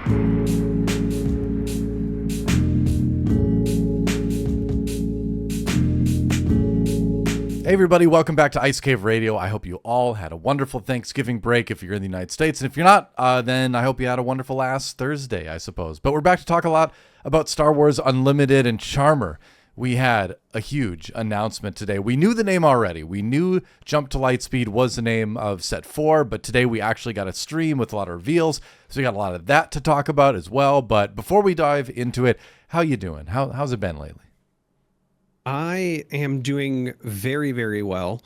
Hey everybody, welcome back to Ice Cave Radio. I hope you all had a wonderful Thanksgiving break if you're in the United States. And if you're not, then I hope you had a wonderful last Thursday, I suppose. But we're back to talk a lot about Star Wars Unlimited and Charmer. We had a huge announcement today. We knew the name already. We knew Jump to Lightspeed was the name of Set 4, but today we actually got a stream with a lot of reveals. So we got a lot of that to talk about as well. But before we dive into it, how you doing? How's it been lately? I am doing very, very well.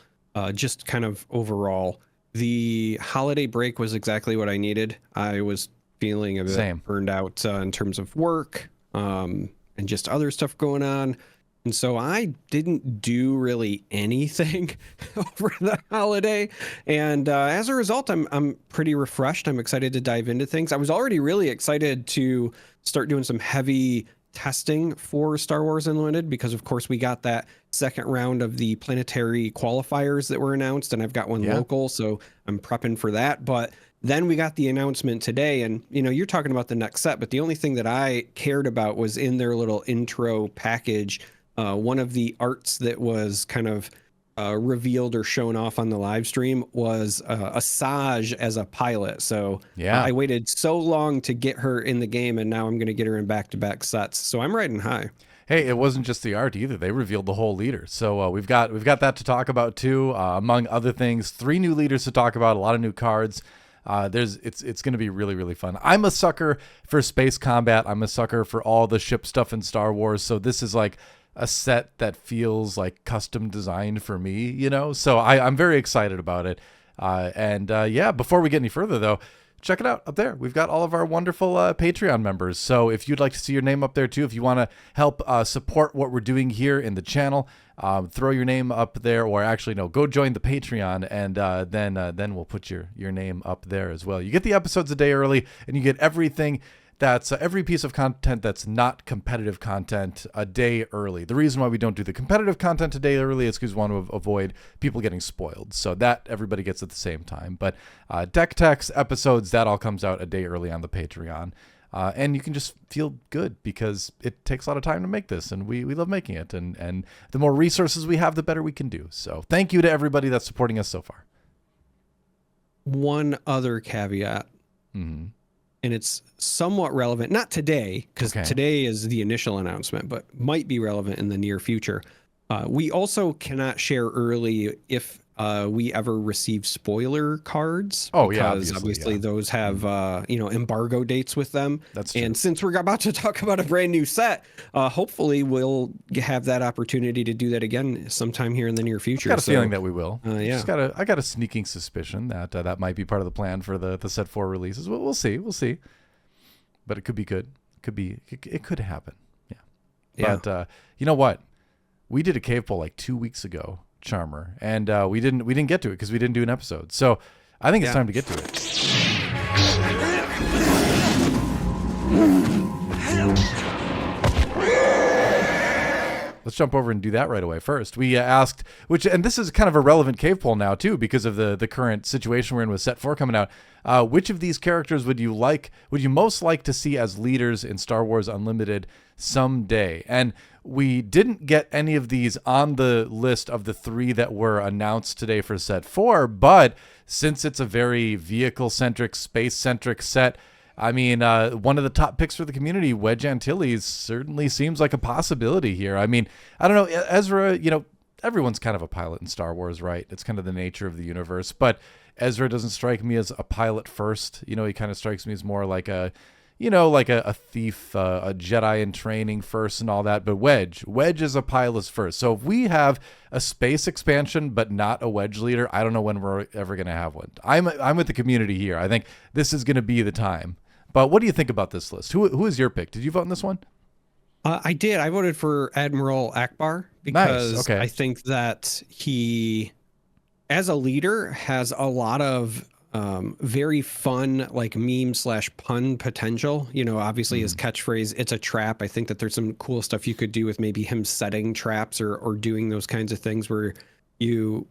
Just kind of overall, the holiday break was exactly what I needed. I was feeling a bit burned out in terms of work and just other stuff going on. And so I didn't do really anything over the holiday. And as a result, I'm pretty refreshed. I'm excited to dive into things. I was already really excited to start doing some heavy testing for Star Wars Unlimited because of course we got that second round of the planetary qualifiers that were announced, and I've got one local, so I'm prepping for that. But then we got the announcement today, and you know, you're talking about the next set, but the only thing that I cared about was in their little intro package, one of the arts that was kind of revealed or shown off on the live stream was Asajj as a pilot. So I waited so long to get her in the game, and now I'm going to get her in back-to-back sets. So I'm riding high. Hey, it wasn't just the art either. They revealed the whole leader. So we've got that to talk about too. Among other things, 3 new leaders to talk about, a lot of new cards. It's going to be really, really fun. I'm a sucker for space combat. I'm a sucker for all the ship stuff in Star Wars. So this is like a set that feels like custom designed for me, you know? So I'm very excited about it. Before we get any further though, check it out up there. We've got all of our wonderful Patreon members. So if you'd like to see your name up there too, if you want to help support what we're doing here in the channel, throw your name up there, or actually no, go join the Patreon, and then we'll put your name up there as well. You get the episodes a day early, and you get everything that's every piece of content that's not competitive content a day early. The reason why we don't do the competitive content a day early is because we want to avoid people getting spoiled. So that everybody gets at the same time. But deck techs episodes, that all comes out a day early on the Patreon. And you can just feel good because it takes a lot of time to make this, and we love making it. And the more resources we have, the better we can do. So thank you to everybody that's supporting us so far. One other caveat. Mm-hmm. And it's somewhat relevant, not today, because today is the initial announcement, but might be relevant in the near future. We also cannot share early if we ever receive spoiler cards. Oh, because obviously those have embargo dates with them. That's true. And since we're about to talk about a brand new set, hopefully we'll have that opportunity to do that again sometime here in the near future. I've got a feeling that we will. Yeah. I got a sneaking suspicion that that might be part of the plan for the Set 4 releases. We'll see. But it could be good. It could happen. Yeah. But you know what? We did a cave poll like 2 weeks ago, Charmer, and we didn't get to it because we didn't do an episode. So I think it's time to get to it. Let's jump over and do that right away first. We asked, and this is kind of a relevant cave poll now too, because of the current situation we're in with Set 4 coming out. Which of these characters would you most like to see as leaders in Star Wars Unlimited someday? And we didn't get any of these on the list of the 3 that were announced today for Set 4, but since it's a very vehicle-centric, space-centric set, I mean, one of the top picks for the community, Wedge Antilles, certainly seems like a possibility here. I mean, I don't know, Ezra, everyone's kind of a pilot in Star Wars, right? It's kind of the nature of the universe, but Ezra doesn't strike me as a pilot first. He kind of strikes me as more like a thief, a Jedi in training first and all that. But Wedge is a pilot first. So if we have a space expansion but not a Wedge leader, I don't know when we're ever going to have one. I'm with the community here. I think this is going to be the time. But what do you think about this list? Who is your pick? Did you vote in this one? I did. I voted for Admiral Akbar because I think that he, as a leader, has a lot of very fun, like meme/pun potential. Obviously his catchphrase, "It's a trap." I think that there's some cool stuff you could do with maybe him setting traps or doing those kinds of things where you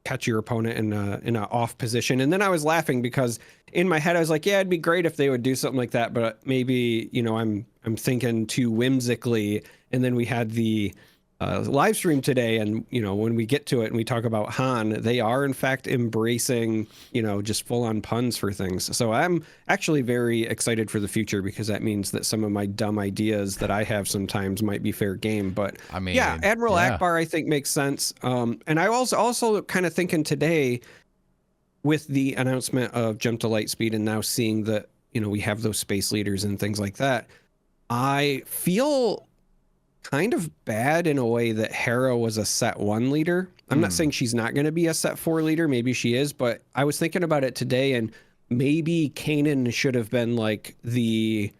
catch your opponent in a off position. And then I was laughing because in my head I was like, yeah, it'd be great if they would do something like that, but maybe, you know, I'm thinking too whimsically. And then we had the live stream today, and you know, when we get to it and we talk about Han, they are in fact embracing, you know, just full on puns for things. So I'm actually very excited for the future, because that means that some of my dumb ideas that I have sometimes might be fair game. But I mean, yeah, Admiral Akbar I think makes sense. And I was also kind of thinking today with the announcement of Jump to Lightspeed, and now seeing that, you know, we have those space leaders and things like that, I feel kind of bad in a way that Hera was a set 1 leader. I'm not saying she's not going to be a set 4 leader. Maybe she is, but I was thinking about it today, and maybe Kanan should have been like the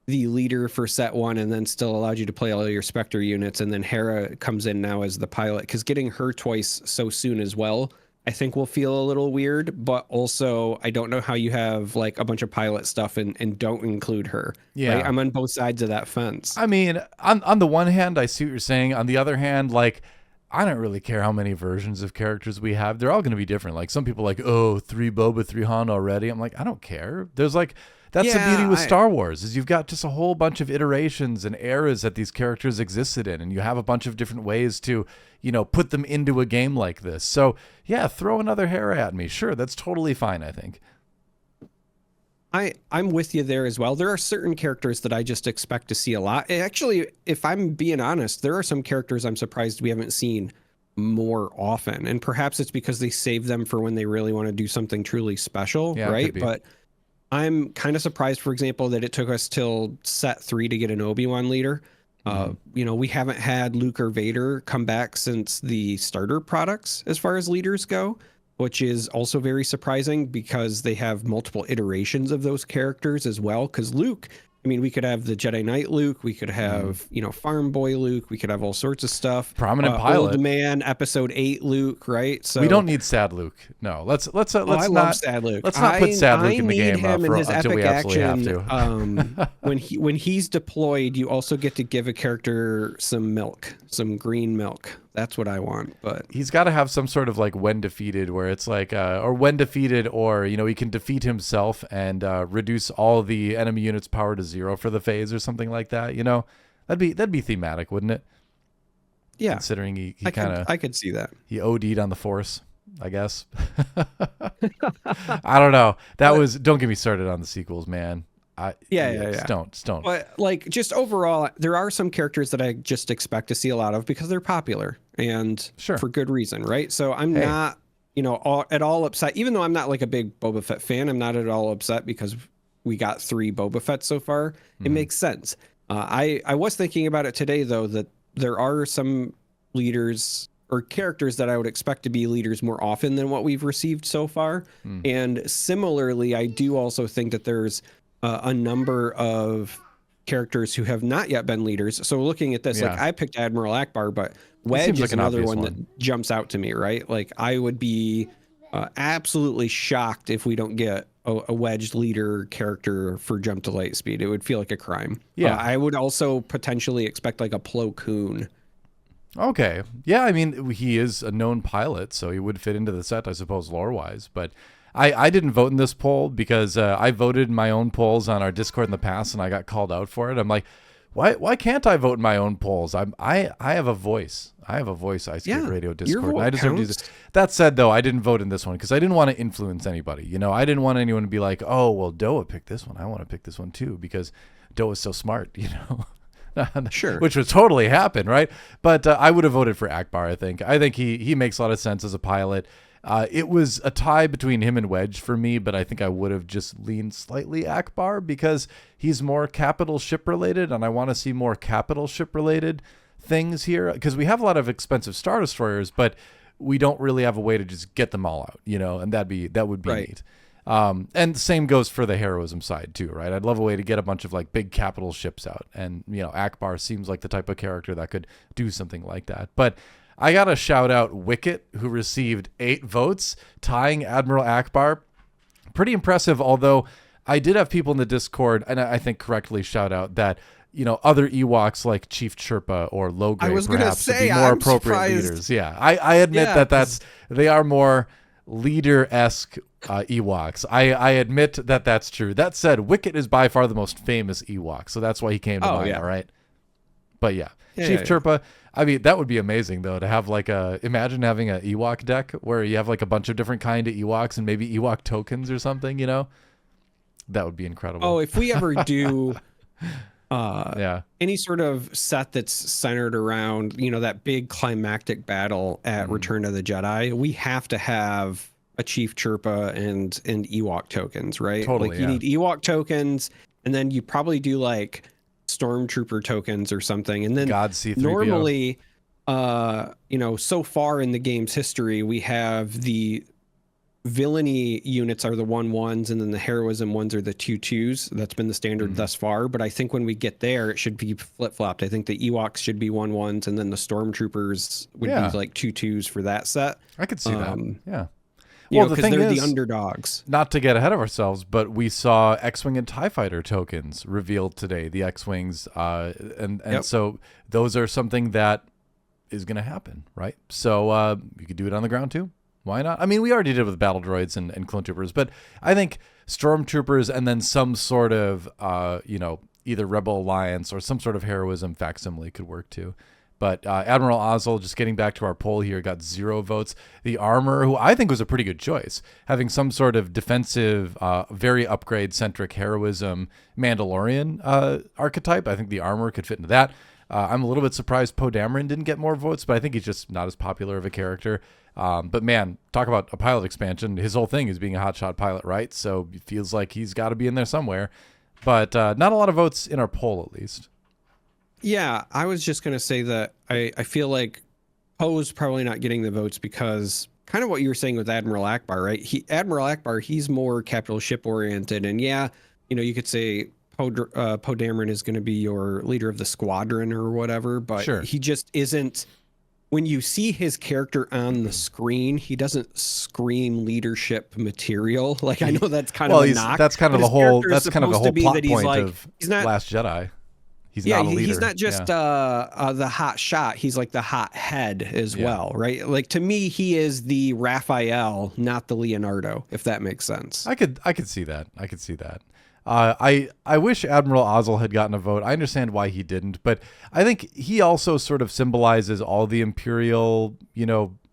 leader for set 1, and then still allowed you to play all your Spectre units. And then Hera comes in now as the pilot, because getting her twice so soon as well, I think will feel a little weird. But also, I don't know how you have like a bunch of pilot stuff and don't include her. Yeah. Right? I'm on both sides of that fence. I mean, on the one hand, I see what you're saying. On the other hand, like, I don't really care how many versions of characters we have. They're all going to be different. Like, some people are like, oh, 3 Boba, 3 Han already. I'm like, I don't care. There's like, that's the beauty with Star Wars, is you've got just a whole bunch of iterations and eras that these characters existed in, and you have a bunch of different ways to, you know, put them into a game like this. So yeah, throw another Hera at me. Sure, that's totally fine, I think. I'm with you there as well. There are certain characters that I just expect to see a lot. Actually, if I'm being honest, there are some characters I'm surprised we haven't seen more often. And perhaps it's because they save them for when they really want to do something truly special, right? But I'm kind of surprised, for example, that it took us till set 3 to get an Obi-Wan leader. You know, we haven't had Luke or Vader come back since the starter products as far as leaders go, which is also very surprising, because they have multiple iterations of those characters as well. Because Luke, I mean, we could have the Jedi Knight Luke, we could have, you know, Farm Boy Luke, we could have all sorts of stuff. Prominent pilot. Old Man, Episode 8 Luke, right? So we don't need sad Luke. No, let's I not love sad Luke. Let's not put sad Luke in the game until we absolutely have to. When he's deployed, you also get to give a character some milk, some green milk. That's what I want. But he's got to have some sort of like when defeated, where it's like, or when defeated, or, you know, he can defeat himself and reduce all the enemy units' power to 0 for the phase or something like that. You know, that'd be thematic, wouldn't it? Yeah. Considering he I could see that. He OD'd on the Force, I guess. I don't know. Don't get me started on the sequels, man. Just don't. But like, just overall, there are some characters that I just expect to see a lot of, because they're popular, and for good reason, right? So I'm not, you know, at all upset, even though I'm not like a big Boba Fett fan. I'm not at all upset because we got 3 Boba Fett so far. It makes sense. I was thinking about it today, though, that there are some leaders or characters that I would expect to be leaders more often than what we've received so far. And similarly, I do also think that there's a number of characters who have not yet been leaders. So looking at this, like, I picked Admiral Akbar, but Wedge is another one that jumps out to me, right? Like, I would be absolutely shocked if we don't get a Wedge leader character for Jump to Lightspeed. It would feel like a crime. Yeah. I would also potentially expect like a Plo Koon. Okay. Yeah, I mean, he is a known pilot, so he would fit into the set, I suppose, lore-wise. But I didn't vote in this poll because I voted in my own polls on our Discord in the past, and I got called out for it. I'm like, why can't I vote in my own polls? I have a voice. I have a voice, Ice Skate Radio Discord. I deserve to do this. That said, though, I didn't vote in this one because I didn't want to influence anybody. You know, I didn't want anyone to be like, oh, well, Doa picked this one. I want to pick this one too because Doa's so smart, you know. Sure. Which would totally happen, right? But I would have voted for Akbar, I think. I think he makes a lot of sense as a pilot. It was a tie between him and Wedge for me, but I think I would have just leaned slightly Akbar because he's more capital ship related, and I want to see more capital ship related things here because we have a lot of expensive Star Destroyers, but we don't really have a way to just get them all out, you know, and that would be right. neat. And the same goes for the heroism side too, right? I'd love a way to get a bunch of like big capital ships out, and you know, Akbar seems like the type of character that could do something like that. But I gotta shout out Wicket, who received 8 votes, tying Admiral Akbar. Pretty impressive, although I did have people in the Discord, and I think correctly shout out that other Ewoks like Chief Chirpa or Logray perhaps would be more I'm appropriate surprised. leaders. Yeah, I admit that they are more leader-esque Ewoks. I admit that that's true. That said, Wicket is by far the most famous Ewok, so that's why he came to mind. Yeah. All right, but Chief Chirpa. I mean, that would be amazing though to have like imagine having an Ewok deck where you have like a bunch of different kind of Ewoks and maybe Ewok tokens or something. That would be incredible. Oh, if we ever do. Any sort of set that's centered around, that big climactic battle at Return of the Jedi, we have to have a Chief Chirpa and Ewok tokens, right? Totally. Like you need Ewok tokens, and then you probably do like Stormtrooper tokens or something. And then God C3PO. Normally, so far in the game's history, we have the villainy units are the 1/1s, and then the heroism ones are the 2/2s. That's been the standard thus far. But I think when we get there, it should be flip-flopped. I think the Ewoks should be 1/1s, and then the Stormtroopers would be like 2/2s for that set. I could see that. Yeah. Well, because they're the underdogs. Not to get ahead of ourselves, but we saw X-Wing and TIE Fighter tokens revealed today, the X-Wings. So those are something that is going to happen, right? So you could do it on the ground too. Why not? I mean, we already did with battle droids and clone troopers, but I think stormtroopers and then some sort of, either Rebel Alliance or some sort of heroism facsimile could work too. But Admiral Oswalt, just getting back to our poll here, got 0 votes. The Armor, who I think was a pretty good choice, having some sort of defensive, very upgrade-centric heroism Mandalorian archetype. I think the Armor could fit into that. I'm a little bit surprised Poe Dameron didn't get more votes, but I think he's just not as popular of a character. But man, talk about a pilot expansion. His whole thing is being a hotshot pilot, right? So it feels like he's got to be in there somewhere. But not a lot of votes in our poll, at least. Yeah, I was just going to say that I feel like Poe's probably not getting the votes because kind of what you were saying with Admiral Akbar, right? Admiral Akbar, he's more capital ship oriented. And you could say Poe Dameron is going to be your leader of the squadron or whatever, but he just isn't. When you see his character on the screen, he doesn't scream leadership material. Like I know that's kind of a knock. That's kind of the whole. That's kind of the whole plot point of Last Jedi. He's not a leader. He's not just the hot shot. He's like the hot head as well, right? Like to me, he is the Raphael, not the Leonardo. If that makes sense. I could see that. I wish Admiral Oswalt had gotten a vote. I understand why he didn't, but I think he also sort of symbolizes all the Imperial,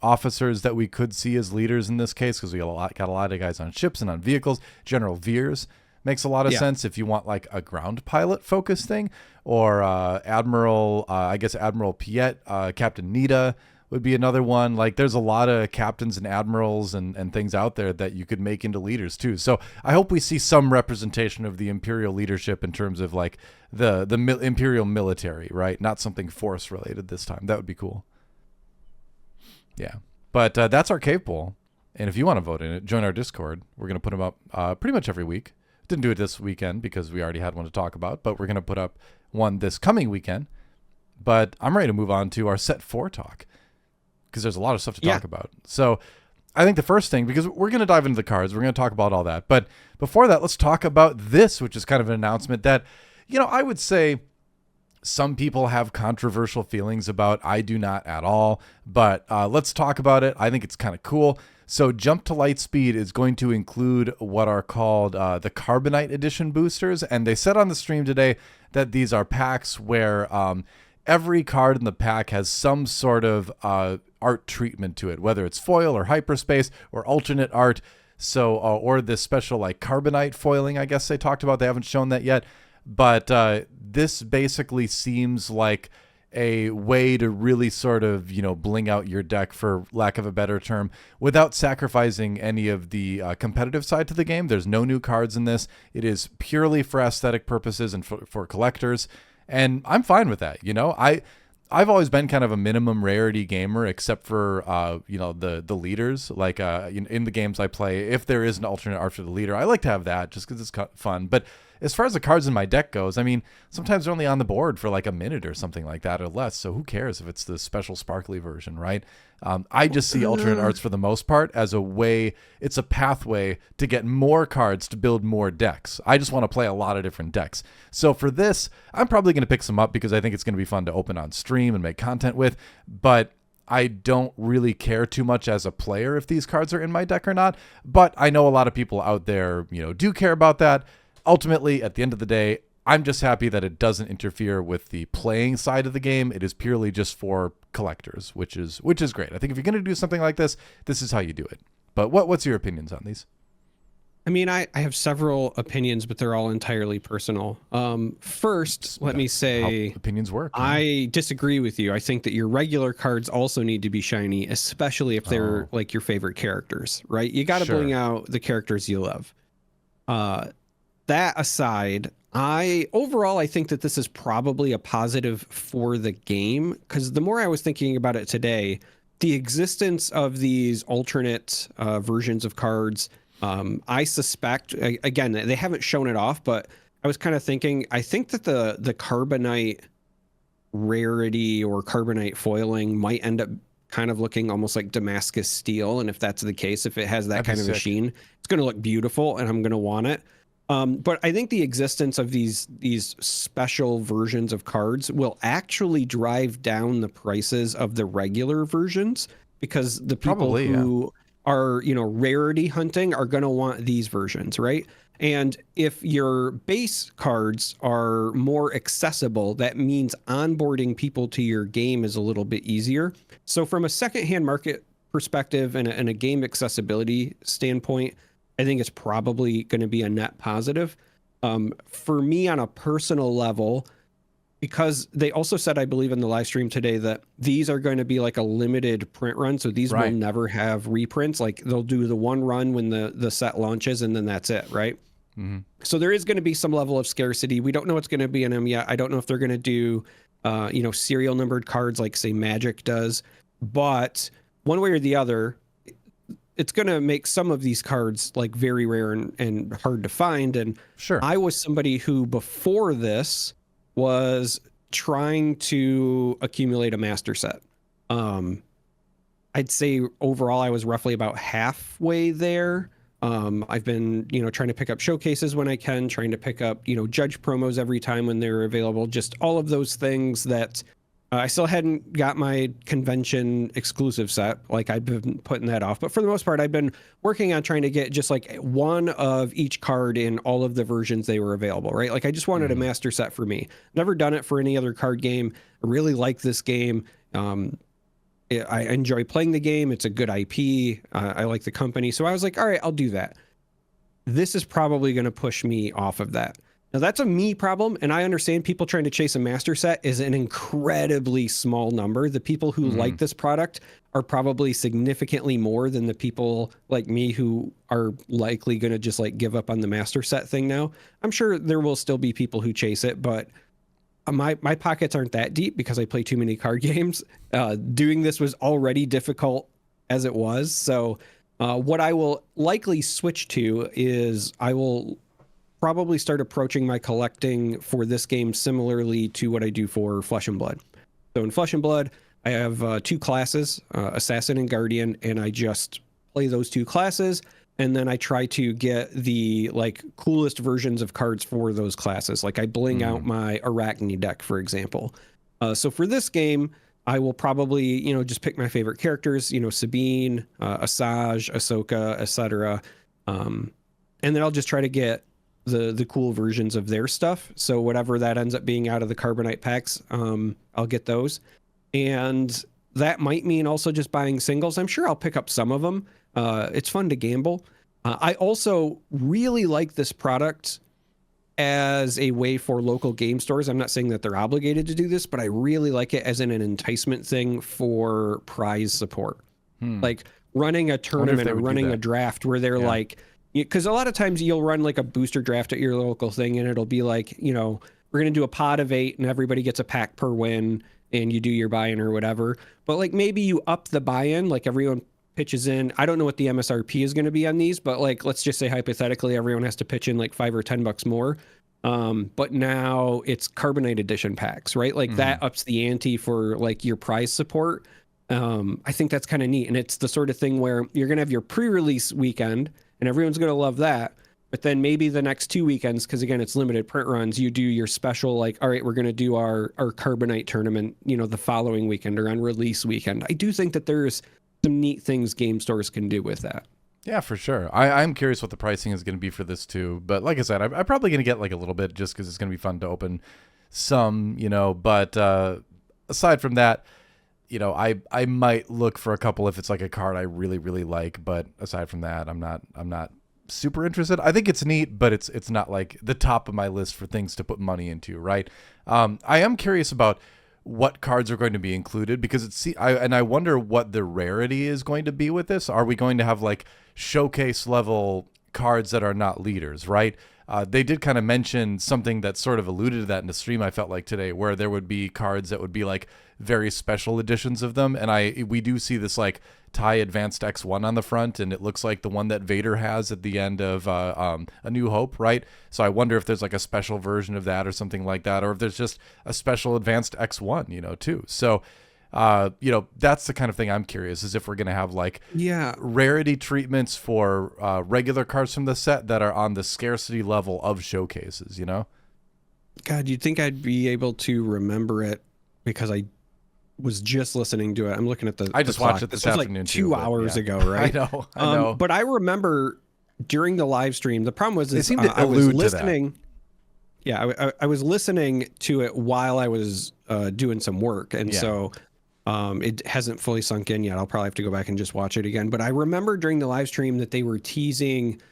officers that we could see as leaders in this case, because we got a lot of guys on ships and on vehicles. General Veers makes a lot of sense if you want like a ground pilot focus thing, or Admiral Piet, Captain Nita would be another one. Like there's a lot of captains and admirals and things out there that you could make into leaders too. So I hope we see some representation of the Imperial leadership in terms of like the Imperial military, right? Not something Force related this time. That would be cool. Yeah. But that's our cave poll. And if you want to vote in it, join our Discord. We're going to put them up pretty much every week. Didn't do it this weekend because we already had one to talk about, but we're going to put up one this coming weekend. But I'm ready to move on to our set 4 talk, because there's a lot of stuff to talk about. So I think the first thing, because we're going to dive into the cards, we're going to talk about all that. But before that, let's talk about this, which is kind of an announcement that, I would say some people have controversial feelings about. I do not at all. But let's talk about it. I think it's kind of cool. So Jump to Lightspeed is going to include what are called the Carbonite Edition boosters. And they said on the stream today that these are packs where every card in the pack has some sort of art treatment to it, whether it's foil or hyperspace or alternate art. So, or this special like carbonite foiling, I guess they talked about. They haven't shown that yet. But this basically seems like a way to really sort of, bling out your deck, for lack of a better term, without sacrificing any of the competitive side to the game. There's no new cards in this. It is purely for aesthetic purposes and for collectors. And I'm fine with that. I've always been kind of a minimum rarity gamer, except for the leaders. Like in the games I play, if there is an alternate art for the leader, I like to have that just because it's fun. But as far as the cards in my deck goes, I mean, sometimes they're only on the board for like a minute or something like that or less. So who cares if it's the special sparkly version, right? I just see alternate arts for the most part as a way, it's a pathway to get more cards to build more decks. I just want to play a lot of different decks. So for this, I'm probably going to pick some up because I think it's going to be fun to open on stream and make content with. But I don't really care too much as a player if these cards are in my deck or not. But I know a lot of people out there, do care about that. Ultimately, at the end of the day, I'm just happy that it doesn't interfere with the playing side of the game. It is purely just for collectors, which is great. I think if you're going to do something like this, this is how you do it. But what's your opinions on these? I mean, I have several opinions, but they're all entirely personal. First, let me say how opinions work. I disagree with you. I think that your regular cards also need to be shiny, especially if they're like your favorite characters, right? You got to bring out the characters you love. That aside, I think that this is probably a positive for the game, because the more I was thinking about it today, the existence of these alternate versions of cards, I suspect, again, they haven't shown it off, but I was kind of thinking, I think that the carbonite rarity or carbonite foiling might end up kind of looking almost like Damascus steel. And if that's the case, if it has that kind of machine, it's going to look beautiful and I'm going to want it. But I think the existence of these special versions of cards will actually drive down the prices of the regular versions, because the people who are, rarity hunting are going to want these versions, right? And if your base cards are more accessible, that means onboarding people to your game is a little bit easier. So from a secondhand market perspective and a game accessibility standpoint, I think it's probably going to be a net positive. For me, on a personal level, because they also said, I believe in the live stream today, that these are going to be like a limited print run. So these will never have reprints. Like they'll do the one run when the set launches and then that's it, right? Mm-hmm. So there is going to be some level of scarcity. We don't know what's going to be in them yet. I don't know if they're going to do, serial numbered cards like, say, Magic does. But one way or the other, it's going to make some of these cards like very rare and hard to find. And I was somebody who before this was trying to accumulate a master set. I'd say overall I was roughly about halfway there. I've been, trying to pick up showcases when I can, trying to pick up, judge promos every time when they're available. Just all of those things that I still hadn't got my convention exclusive set. Like I've been putting that off, but for the most part, I've been working on trying to get just like one of each card in all of the versions they were available, right? Like I just wanted a master set for me. Never done it for any other card game. I really like this game. I enjoy playing the game. It's a good IP. I like the company. So I was like, all right, I'll do that. This is probably going to push me off of that. Now, that's a me problem, and I understand people trying to chase a master set is an incredibly small number. The people who like this product are probably significantly more than the people like me who are likely going to just like give up on the master set thing now. I'm sure there will still be people who chase it, but my pockets aren't that deep because I play too many card games. Doing this was already difficult as it was. So what I will likely switch to is I will probably start approaching my collecting for this game similarly to what I do for Flesh and Blood. So in Flesh and Blood, I have two classes, Assassin and Guardian, and I just play those two classes, and then I try to get the like coolest versions of cards for those classes. Like I bling out my Arachne deck, for example. So for this game, I will probably, just pick my favorite characters, Sabine, Asajj, Ahsoka, etc. And then I'll just try to get the cool versions of their stuff. So whatever that ends up being out of the Carbonite packs, I'll get those. And that might mean also just buying singles. I'm sure I'll pick up some of them. It's fun to gamble. I also really like this product as a way for local game stores. I'm not saying that they're obligated to do this, but I really like it as an enticement thing for prize support. Like running a tournament or running a draft where they're like, because a lot of times you'll run like a booster draft at your local thing and it'll be like, we're going to do a pot of 8 and everybody gets a pack per win. and you do your buy-in or whatever. But like maybe you up the buy-in, like everyone pitches in. I don't know what the MSRP is going to be on these, but like let's just say hypothetically everyone has to pitch in like $5 or $10 more. But now it's Carbonite edition packs, right? Like that ups the ante for like your prize support. I think that's kind of neat. And it's the sort of thing where you're going to have your pre-release weekend and everyone's going to love that. But then maybe the next 2 weekends, because again, it's limited print runs, you do your special, like, all right, we're going to do our Carbonite tournament, you know, the following weekend or on release weekend. I do think that there's some neat things game stores can do with that. Yeah, for sure. I'm curious what the pricing is going to be for this too. But like I said, I'm probably going to get like a little bit just because it's going to be fun to open some, you know. But aside from that, you know, I might look for a couple if it's like a card I really, really like. But aside from that, I'm not super interested. I think it's neat, but it's not like the top of my list for things to put money into, right? I am curious about what cards are going to be included because I wonder what the rarity is going to be with this. Are we going to have like showcase level cards that are not leaders, right? They did kind of mention something that sort of alluded to that in the stream, I felt like today, where there would be cards that would be like very special editions of them. And we do see this like TIE Advanced X1 on the front, and it looks like the one that Vader has at the end of A New Hope, right? So I wonder if there's like a special version of that or something like that, or if there's just a special Advanced X1, you know, too. So you know, that's the kind of thing I'm curious is if we're going to have like rarity treatments for regular cards from the set that are on the scarcity level of showcases, you know? God, you'd think I'd be able to remember it because I was just listening to it. I'm looking at I just watched it this afternoon like 2 hours ago, right? I know. But I remember during the live stream, the problem was they seemed to allude to that. Yeah, I was listening to it while I was doing some work, and so it hasn't fully sunk in yet. I'll probably have to go back and just watch it again. But I remember during the live stream that they were teasing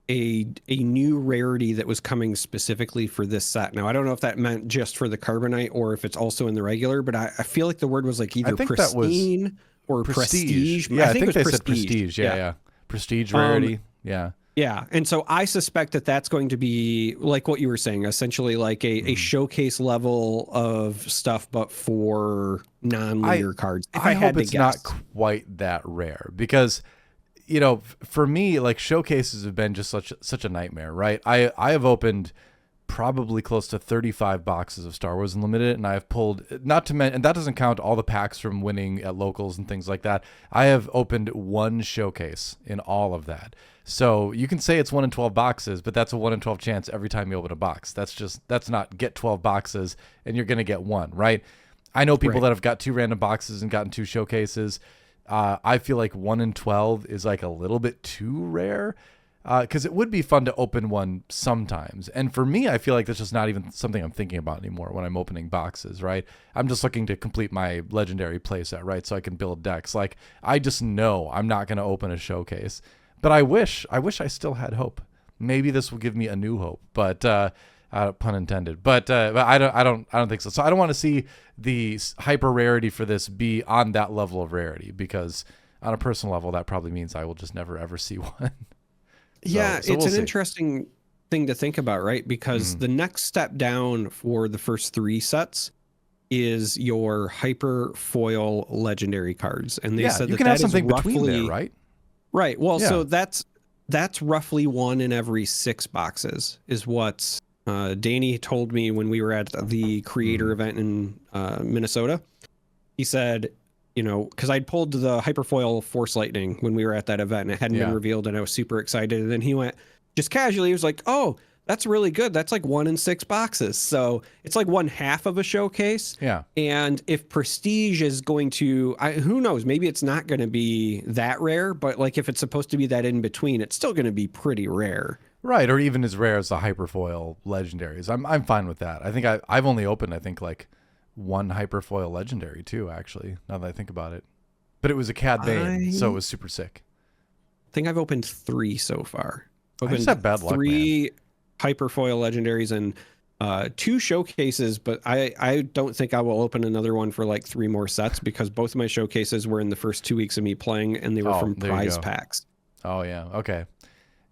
a new rarity that was coming specifically for this set. Now, I don't know if that meant just for the Carbonite or if it's also in the regular, but I feel like the word was like either pristine or prestige. Yeah, I think they said prestige. Yeah. Prestige rarity. Yeah. And so I suspect that that's going to be like what you were saying, essentially like a showcase level of stuff, but for non-leader cards. I hope it's not quite that rare because, you know, for me, like showcases have been just such a nightmare, right? I have opened probably close to 35 boxes of Star Wars Unlimited, and I have pulled, not to mention, and that doesn't count all the packs from winning at locals and things like that. I have opened one showcase in all of that. So you can say it's 1 in 12 boxes, but that's a 1 in 12 chance every time you open a box. That's not get 12 boxes and you're going to get one, right? I know people that have got 2 random boxes and gotten 2 showcases. I feel like 1 in 12 is like a little bit too rare because it would be fun to open one sometimes. And for me, I feel like that's just not even something I'm thinking about anymore when I'm opening boxes, right? I'm just looking to complete my legendary playset, right? So I can build decks. Like I just know I'm not going to open a showcase. But I wish I still had hope. Maybe this will give me a new hope, but pun intended. But I don't think so. So I don't want to see the hyper rarity for this be on that level of rarity because on a personal level that probably means I will just never ever see one. It's an interesting thing to think about, right? Because the next step down for the first 3 sets is your hyper foil legendary cards, and they said you that can that have something roughly, between there, right? Right. Well, so that's roughly 1 in every 6 boxes is what Danny told me when we were at the creator event in Minnesota. He said, you know, because I'd pulled the Hyperfoil Force Lightning when we were at that event and it hadn't been revealed and I was super excited. And then he went just casually, he was like, oh, that's really good. That's like 1 in 6 boxes. So it's like 1/2 of a showcase. Yeah. And if Prestige is going to, who knows, maybe it's not going to be that rare, but like if it's supposed to be that in between, it's still going to be pretty rare. Right. Or even as rare as the Hyperfoil legendaries. I'm fine with that. I think I've only opened, I think like 1 Hyperfoil legendary too, actually, now that I think about it. But it was a Cad Bane, so it was super sick. I think I've opened 3 so far. I just have bad luck, 3 man. Hyperfoil legendaries and 2 showcases, but I don't think I will open another one for like 3 more sets because both of my showcases were in the first 2 weeks of me playing and they were from prize packs. Oh yeah. Okay.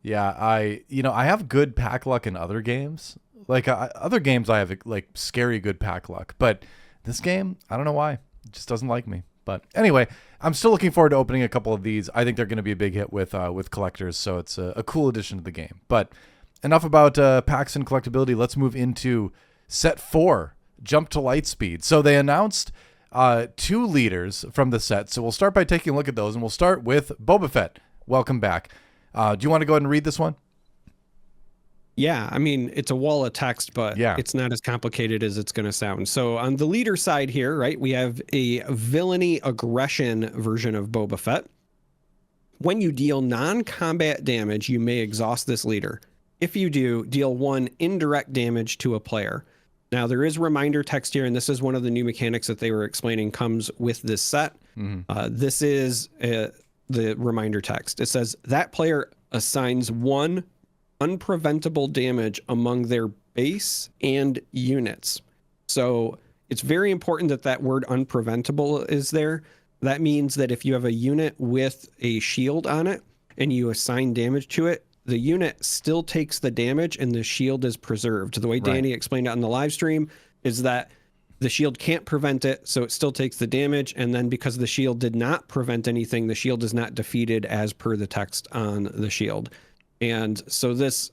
Yeah. I have good pack luck in other games. Like other games I have like scary good pack luck, but This game, I don't know why. It just doesn't like me. But anyway, I'm still looking forward to opening a couple of these. I think they're going to be a big hit with collectors, so it's a cool addition to the game. But enough about packs and collectability. Let's move into set 4, Jump to Lightspeed. So they announced 2 leaders from the set. So we'll start by taking a look at those, and we'll start with Boba Fett. Welcome back. Do you want to go ahead and read this one? Yeah, I mean, it's a wall of text, but yeah, it's not as complicated as it's going to sound. So on the leader side here, right, we have a villainy aggression version of Boba Fett. When you deal non-combat damage, you may exhaust this leader. If you do, deal 1 indirect damage to a player. Now, there is reminder text here, and this is one of the new mechanics that they were explaining comes with this set. This is the reminder text. It says that player assigns 1 unpreventable damage among their base and units. So it's very important that that word unpreventable is there. That means that if you have a unit with a shield on it and you assign damage to it, the unit still takes the damage and the shield is preserved. The way Danny explained it on the live stream is that the shield can't prevent it, so it still takes the damage. And then because the shield did not prevent anything, the shield is not defeated as per the text on the shield. And so this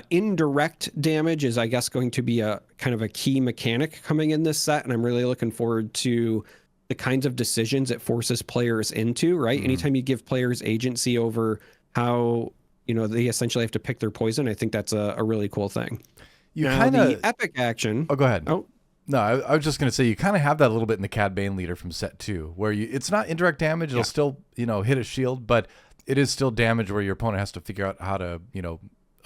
indirect damage is, I guess, going to be a kind of a key mechanic coming in this set. And I'm really looking forward to the kinds of decisions it forces players into, right? Anytime you give players agency over how, you know, they essentially have to pick their poison, I think that's a really cool thing. You kind of the epic action. Oh, go ahead. Oh, no, I was just going to say you kind of have that a little bit in the Cad Bane leader from set 2, where it's not indirect damage. It'll still, hit a shield, but it is still damage where your opponent has to figure out how to,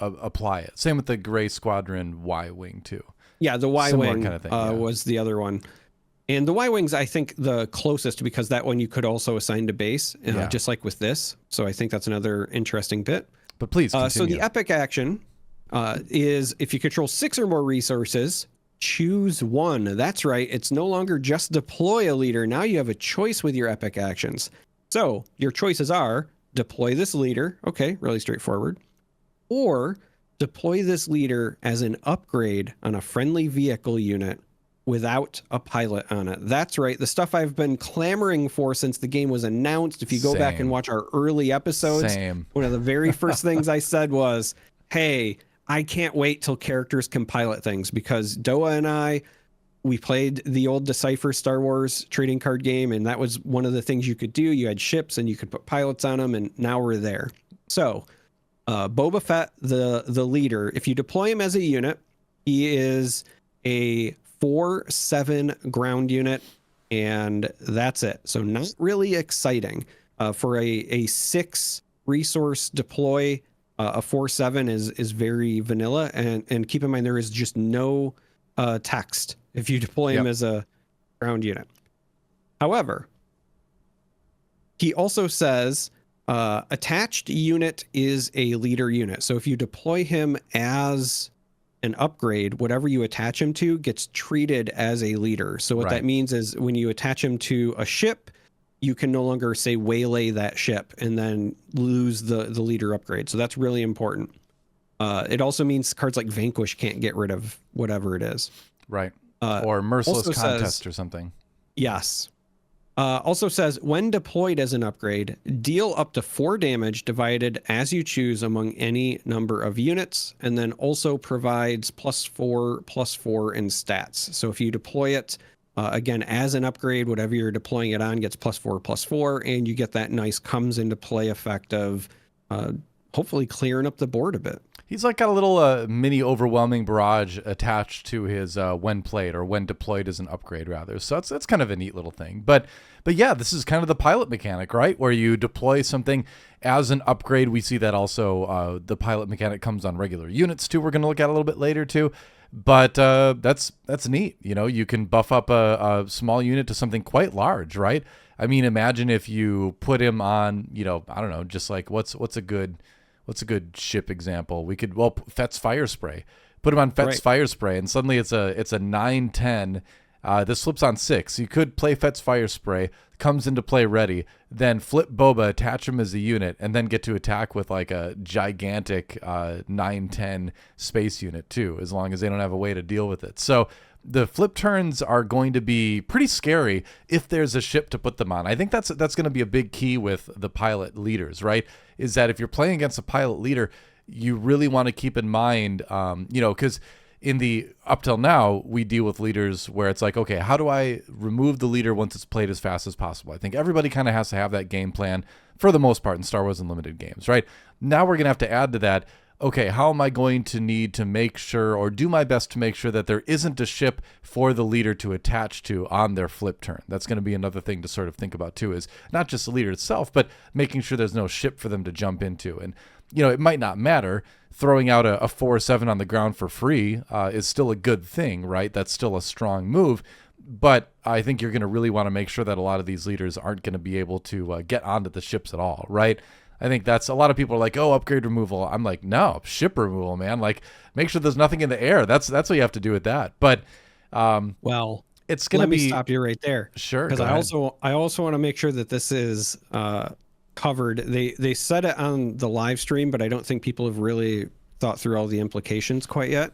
apply it. Same with the Gray Squadron Y-Wing too. Yeah, the Y-Wing kind of thing, was the other one. And the Y-Wing's, I think, the closest because that one you could also assign to base, just like with this. So I think that's another interesting bit. But please continue. So the epic action is if you control 6 or more resources, choose 1. That's right. It's no longer just deploy a leader. Now you have a choice with your epic actions. So your choices are deploy this leader. Okay, really straightforward. Or deploy this leader as an upgrade on a friendly vehicle unit without a pilot on it. That's right. The stuff I've been clamoring for since the game was announced. If you go back and watch our early episodes, one of the very first things I said was, hey, I can't wait till characters can pilot things, because Doa and we played the old Decipher Star Wars trading card game, and that was one of the things you could do. You had ships and you could put pilots on them, and now we're there. So Boba Fett, the leader, if you deploy him as a unit, he is a 4/7 ground unit, and that's it. So not really exciting. For a 6 resource deploy, a 4/7 is very vanilla, and keep in mind there is just no text if you deploy him as a ground unit. However, he also says attached unit is a leader unit. So if you deploy him as an upgrade, whatever you attach him to gets treated as a leader. So what that means is when you attach him to a ship, you can no longer say waylay that ship and then lose the leader upgrade. So that's really important. It also means cards like Vanquish can't get rid of whatever it is. Right. Or Merciless Contest says, or something. Yes. Also says, when deployed as an upgrade, deal up to 4 damage divided as you choose among any number of units, and then also provides +4/+4 in stats. So if you deploy it, again, as an upgrade, whatever you're deploying it on gets +4/+4, and you get that nice comes into play effect of hopefully clearing up the board a bit. He's like got a little mini overwhelming barrage attached to his when played, or when deployed as an upgrade rather. So that's kind of a neat little thing. But yeah, this is kind of the pilot mechanic, right? Where you deploy something as an upgrade. We see that also the pilot mechanic comes on regular units too. We're going to look at a little bit later too. But that's neat. You can buff up a small unit to something quite large, right? I mean, imagine if you put him on, I don't know, just like what's a good ship example? We could, Fett's Fire Spray. Put him on Fett's Fire Spray, and suddenly it's a 9/10. This flips on 6. You could play Fett's Fire Spray, comes into play ready, then flip Boba, attach him as a unit, and then get to attack with like a gigantic 9/10 space unit too, as long as they don't have a way to deal with it. So the flip turns are going to be pretty scary if there's a ship to put them on. I think that's going to be a big key with the pilot leaders, right? Is that if you're playing against a pilot leader, you really want to keep in mind, because in the up till now, we deal with leaders where it's like, okay, how do I remove the leader once it's played as fast as possible? I think everybody kind of has to have that game plan for the most part in Star Wars Unlimited games, right? Now we're going to have to add to that, okay, how am I going to need to make sure or do my best to make sure that there isn't a ship for the leader to attach to on their flip turn? That's going to be another thing to sort of think about too, is not just the leader itself, but making sure there's no ship for them to jump into. And, it might not matter. Throwing out a 4/7 on the ground for free is still a good thing, right? That's still a strong move. But I think you're going to really want to make sure that a lot of these leaders aren't going to be able to get onto the ships at all, right? I think that's a lot of people are like, oh, upgrade removal. I'm like, no, ship removal, man. Like, make sure there's nothing in the air. That's what you have to do with that. But well, it's going to be. Let me stop you right there. Sure. Because I also want to make sure that this is covered. They said it on the live stream, but I don't think people have really thought through all the implications quite yet.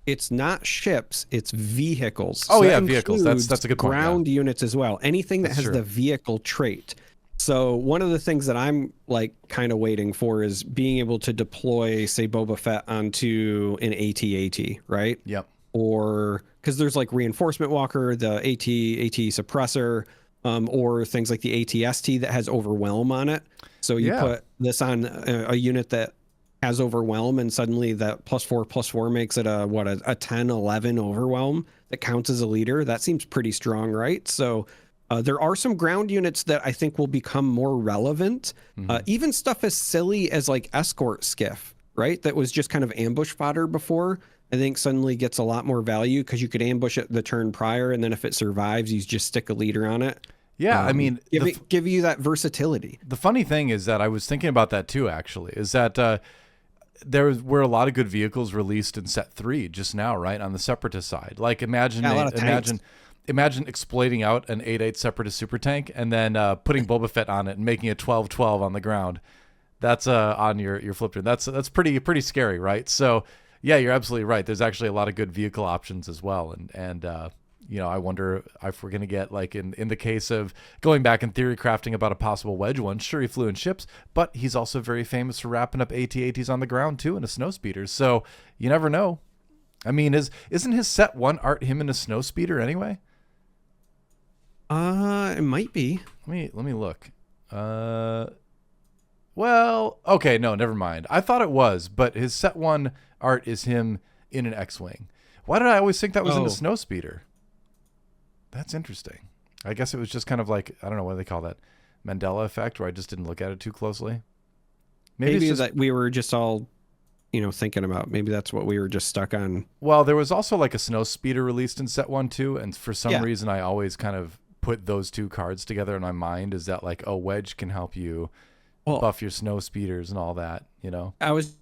It's not ships, it's vehicles. Oh, so yeah, vehicles. That's a good point. Ground units as well. Anything that has the vehicle trait. So one of the things that I'm like kind of waiting for is being able to deploy, say, Boba Fett onto an AT-AT, right? Yep. Or because there's like reinforcement walker, the AT suppressor, or things like the AT-ST that has overwhelm on it. So you put this on a unit that has overwhelm, and suddenly that +4/+4 makes it a 10/11 overwhelm that counts as a leader. That seems pretty strong, right? So there are some ground units that I think will become more relevant. Even stuff as silly as like escort skiff, right? That was just kind of ambush fodder before. I think suddenly gets a lot more value because you could ambush it the turn prior, and then if it survives, you just stick a leader on it. Yeah, I mean, give you that versatility. The funny thing is that I was thinking about that too. Actually, is that there were a lot of good vehicles released in Set 3 just now, right, on the Separatist side. Like imagine exploiting out an 8/8 Separatist super tank and then putting Boba Fett on it and making a 12/12 on the ground. That's on your flip turn. That's pretty scary, right? So yeah, you're absolutely right. There's actually a lot of good vehicle options as well, and I wonder if we're going to get, like, in the case of going back and theory crafting about a possible Wedge one. Sure, he flew in ships, but he's also very famous for wrapping up AT-ATs on the ground, too, in a snowspeeder. So you never know. I mean, isn't his Set 1 art him in a snowspeeder anyway? It might be. Let me look. Well, okay, no, never mind. I thought it was, but his Set 1 art is him in an X-Wing. Why did I always think that was in a snowspeeder? That's interesting. I guess it was just kind of like, I don't know, what do they call that? Mandela effect, where I just didn't look at it too closely. Maybe it's that we were just all, thinking about. Maybe that's what we were just stuck on. Well, there was also like a snow speeder released in Set 1 too, and for some reason I always kind of put those two cards together in my mind, is that like, oh, Wedge can help you buff your snow speeders and all that, I was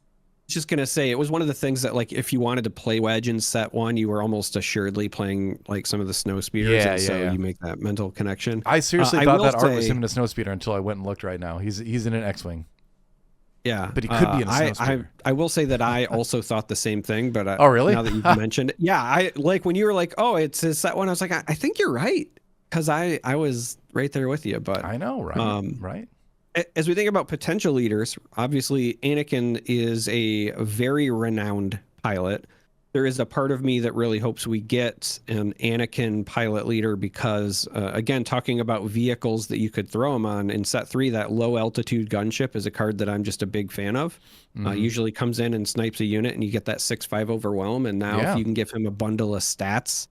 just gonna say, it was one of the things that, like, if you wanted to play Wedge in Set 1, you were almost assuredly playing like some of the snow speeders, you make that mental connection. I seriously thought that art was him in a snow speeder until I went and looked right now. He's in an X-Wing. Yeah, but he could be in a snow speeder. I will say that I also thought the same thing, but oh really? Now that you've mentioned it, I like when you were like, oh, it's his Set 1. I was like, I think you're right, because I was right there with you. But I know, right, right. As we think about potential leaders, obviously Anakin is a very renowned pilot. There is a part of me that really hopes we get an Anakin pilot leader because, again, talking about vehicles that you could throw him on in Set 3, that low altitude gunship is a card that I'm just a big fan of. Usually comes in and snipes a unit and you get that 6/5 overwhelm. And now if you can give him a bundle of stats,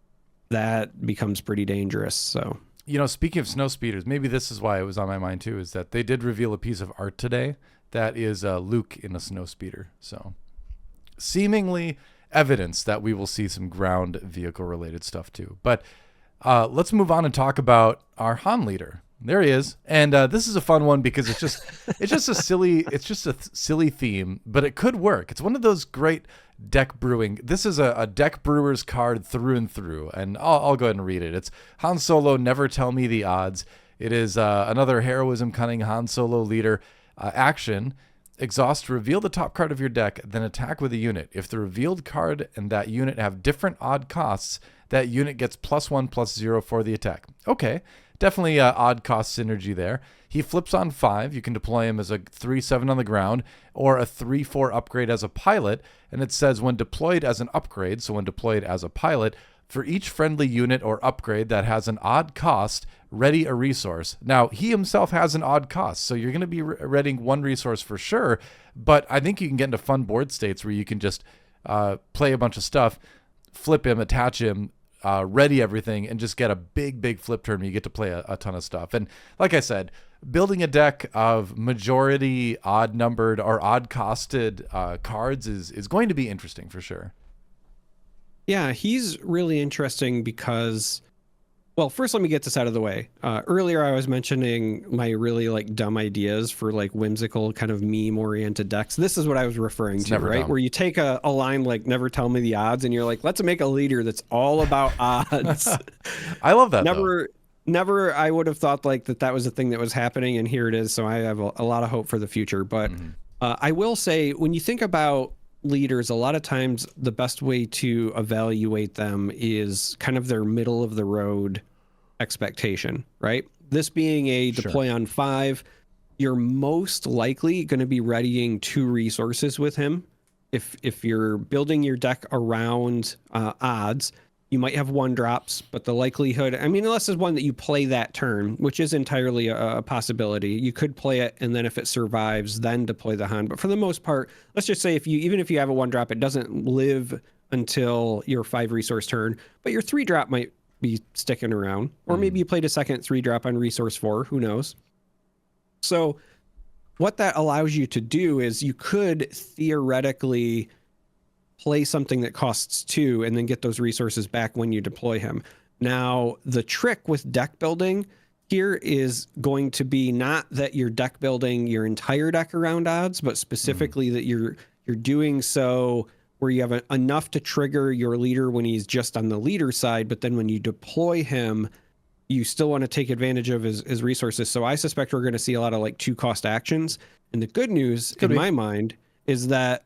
that becomes pretty dangerous. So... speaking of snow speeders, maybe this is why it was on my mind too, is that they did reveal a piece of art today that is Luke in a snow speeder. So seemingly evidence that we will see some ground vehicle related stuff too. But let's move on and talk about our Han leader. There he is. And this is a fun one because it's just a silly theme, but it could work. It's one of those great deck brewing. This is a deck brewer's card through and through, and I'll go ahead and read it. It's Han Solo, Never Tell Me the Odds. It is another heroism cunning Han Solo leader action. Exhaust to reveal the top card of your deck, then attack with a unit. If the revealed card and that unit have different odd costs, that unit gets +1/+0 for the attack. Okay, definitely odd cost synergy there. He flips on 5. You can deploy him as a 3/7 on the ground or a 3/4 upgrade as a pilot. And it says when deployed as an upgrade, so when deployed as a pilot, for each friendly unit or upgrade that has an odd cost, ready a resource. Now, he himself has an odd cost, so you're going to be readying one resource for sure, but I think you can get into fun board states where you can just play a bunch of stuff, flip him, attach him, ready everything, and just get a big flip turn where you get to play a ton of stuff. And like I said, building a deck of majority odd numbered or odd costed cards is going to be interesting for sure. Yeah, he's really interesting because, well, first let me get this out of the way. Earlier I was mentioning my really like dumb ideas for like whimsical kind of meme-oriented decks. This is what I was referring to, right? Dumb. Where you take a line like Never Tell Me the Odds and you're like, let's make a leader that's all about odds. I love that. Never I would have thought like that was a thing that was happening, and here it is. So I have a lot of hope for the future. But I will say, when you think about leaders, a lot of times the best way to evaluate them is kind of their middle of the road expectation, right? This being a deploy on 5, you're most likely going to be readying 2 resources with him. If you're building your deck around odds, you might have 1-drops, but the likelihood, I mean, unless it's one that you play that turn, which is entirely a possibility, you could play it, and then if it survives, then deploy the Han. But for the most part, let's just say even if you have a 1-drop, it doesn't live until your 5 resource turn, but your 3-drop might be sticking around. Or maybe you played a second 3-drop on resource 4, who knows? So what that allows you to do is you could theoretically play something that costs 2 and then get those resources back when you deploy him. Now, the trick with deck building here is going to be not that you're deck building your entire deck around odds, but specifically that you're doing so where you have enough to trigger your leader when he's just on the leader side, but then when you deploy him, you still want to take advantage of his resources. So I suspect we're going to see a lot of like 2-cost actions. And the good news in my mind is that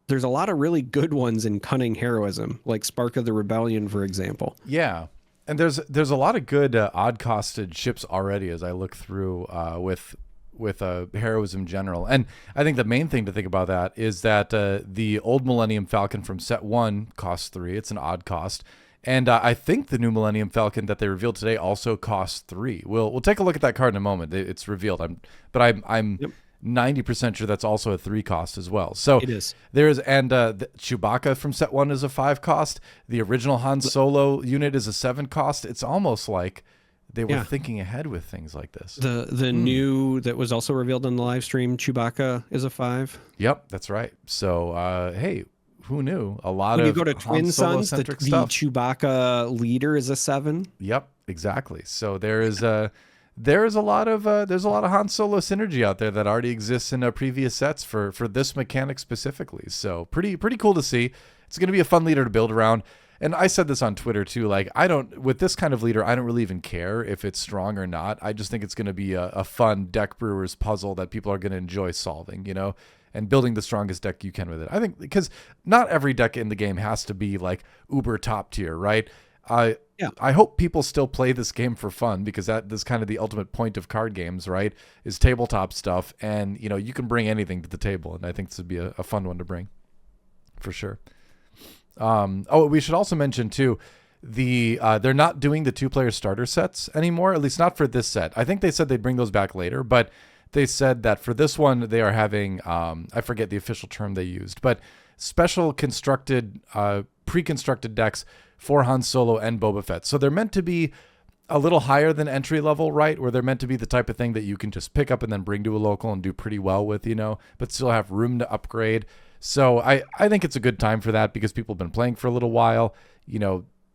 there's a lot of really good ones in Cunning Heroism, like Spark of the Rebellion, for example. Yeah. And there's a lot of good odd-costed ships already as I look through with Heroism General. And I think the main thing to think about that is that the old Millennium Falcon from set 1 costs 3. It's an odd cost. And I think the new Millennium Falcon that they revealed today also costs 3. We'll take a look at that card in a moment. It's revealed. I'm 90% sure that's also a 3 cost as well. So it is. There's the Chewbacca from set 1 is a 5 cost. The original Han Solo unit is a 7 cost. It's almost like they were thinking ahead with things like this. The new that was also revealed on the live stream, Chewbacca, is a 5. Yep, that's right. So hey, who knew? A lot when of you go to Twin Suns, the Chewbacca leader is a 7. Yep, exactly. So there's a lot of Han Solo synergy out there that already exists in previous sets for this mechanic specifically. So pretty cool to see. It's going to be a fun leader to build around. And I said this on Twitter too. Like with this kind of leader, I don't really even care if it's strong or not. I just think it's going to be a fun deck brewers puzzle that people are going to enjoy solving, and building the strongest deck you can with it. I think because not every deck in the game has to be like uber top tier, right? I hope people still play this game for fun, because that's kind of the ultimate point of card games, right? Is tabletop stuff, and you can bring anything to the table, and I think this would be a fun one to bring, for sure. We should also mention too, they're not doing the 2-player starter sets anymore, at least not for this set. I think they said they'd bring those back later, but they said that for this one they are having I forget the official term they used, but special constructed pre-constructed decks for Han Solo and Boba Fett. So they're meant to be a little higher than entry level, right? Where they're meant to be the type of thing that you can just pick up and then bring to a local and do pretty well with, but still have room to upgrade. So I think it's a good time for that, because people have been playing for a little while.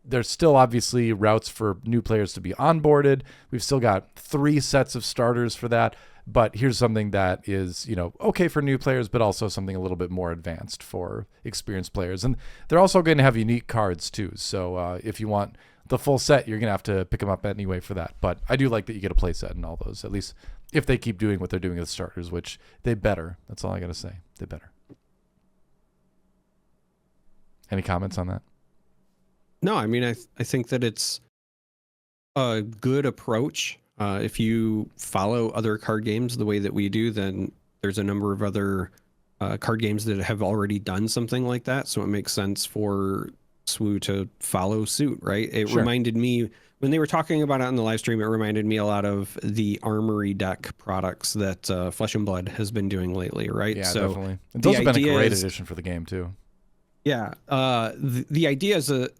There's still obviously routes for new players to be onboarded. We've still got 3 sets of starters for that. But here's something that is, okay for new players, but also something a little bit more advanced for experienced players. And they're also going to have unique cards too. So if you want the full set, you're going to have to pick them up anyway for that. But I do like that you get a play set in all those, at least if they keep doing what they're doing with starters, which they better. That's all I got to say. They better. Any comments on that? No, I mean, I think that it's a good approach. If you follow other card games the way that we do, then there's a number of other card games that have already done something like that. So it makes sense for SWU to follow suit, right? It reminded me, when they were talking about it on the live stream, it reminded me a lot of the Armory deck products that Flesh and Blood has been doing lately, right? Yeah, so definitely. And those have been a great addition for the game too. Yeah. The idea is that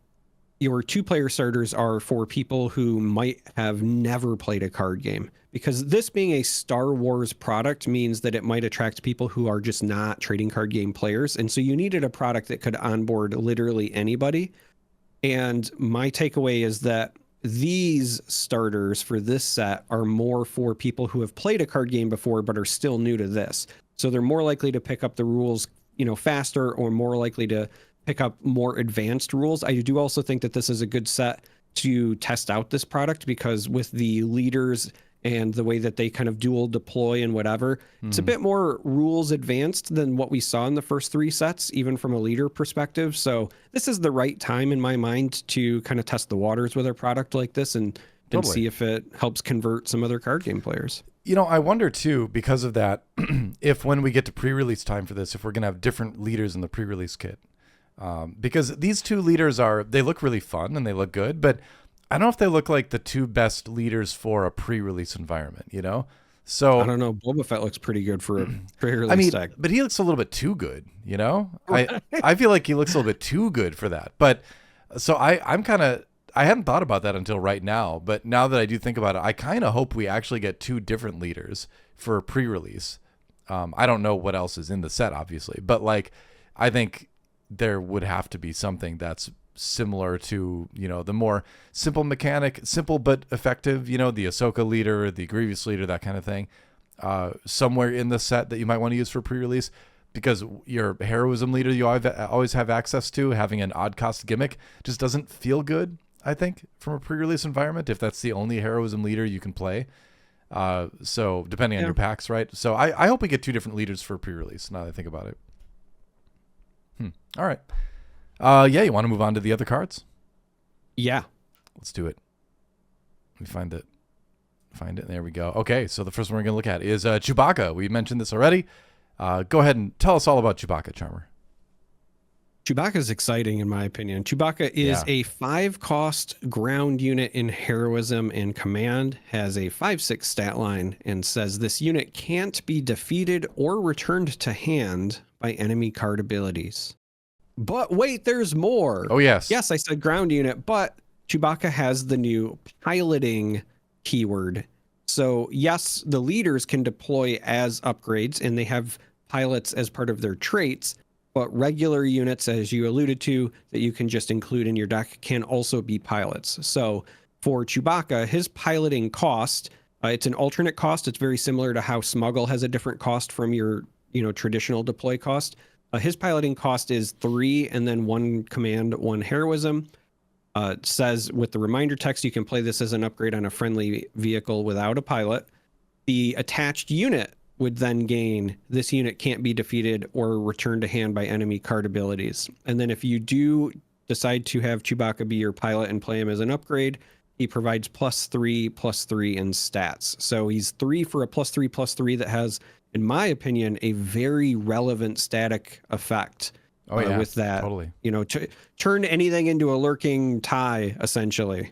your 2-player starters are for people who might have never played a card game, because this being a Star Wars product means that it might attract people who are just not trading card game players. And so you needed a product that could onboard literally anybody. And my takeaway is that these starters for this set are more for people who have played a card game before but are still new to this. So they're more likely to pick up the rules, faster, or more likely to pick up more advanced rules. I do also think that this is a good set to test out this product, because with the leaders and the way that they kind of dual deploy and whatever, it's a bit more rules advanced than what we saw in the first 3 sets, even from a leader perspective. So this is the right time in my mind to kind of test the waters with a product like this and see if it helps convert some other card game players. I wonder too, because of that, if when we get to pre-release time for this, if we're going to have different leaders in the pre-release kit. Because these 2 leaders they look really fun and they look good, but I don't know if they look like the 2 best leaders for a pre-release environment, So I don't know. Boba Fett looks pretty good for a pre-release deck. But he looks a little bit too good, I feel like he looks a little bit too good for that. But so I hadn't thought about that until right now, but now that I do think about it, I kind of hope we actually get 2 different leaders for pre-release. I don't know what else is in the set, obviously, but I think there would have to be something that's similar to, the more simple mechanic, simple but effective, the Ahsoka leader, the Grievous leader, that kind of thing, somewhere in the set that you might want to use for pre-release, because your heroism leader you always have access to, having an odd cost gimmick just doesn't feel good, I think, from a pre-release environment, if that's the only heroism leader you can play. So depending on your packs, right? So I hope we get 2 different leaders for pre-release, now that I think about it. All right. You want to move on to the other cards? Yeah. Let's do it. Let me find it. There we go. Okay, so the first one we're going to look at is Chewbacca. We mentioned this already. Go ahead and tell us all about Chewbacca, Charmer. Chewbacca is exciting, in my opinion. Chewbacca is a 5-cost ground unit in heroism and command, has a 5/6 stat line, and says this unit can't be defeated or returned to hand by enemy card abilities. But wait, there's more. Oh, yes. Yes, I said ground unit, but Chewbacca has the new piloting keyword. So yes, the leaders can deploy as upgrades, and they have pilots as part of their traits, but regular units, as you alluded to, that you can just include in your deck can also be pilots. So for Chewbacca, his piloting cost, it's an alternate cost. It's very similar to how Smuggle has a different cost from your traditional deploy cost. His piloting cost is 3, and then 1 command, 1 heroism. It says with the reminder text, you can play this as an upgrade on a friendly vehicle without a pilot. The attached unit would then gain, this unit can't be defeated or returned to hand by enemy card abilities. And then if you do decide to have Chewbacca be your pilot and play him as an upgrade, he provides +3/+3 in stats. So he's 3 for a +3/+3 that has, in my opinion, a very relevant static effect. With that, totally. Turn anything into a lurking tie, essentially.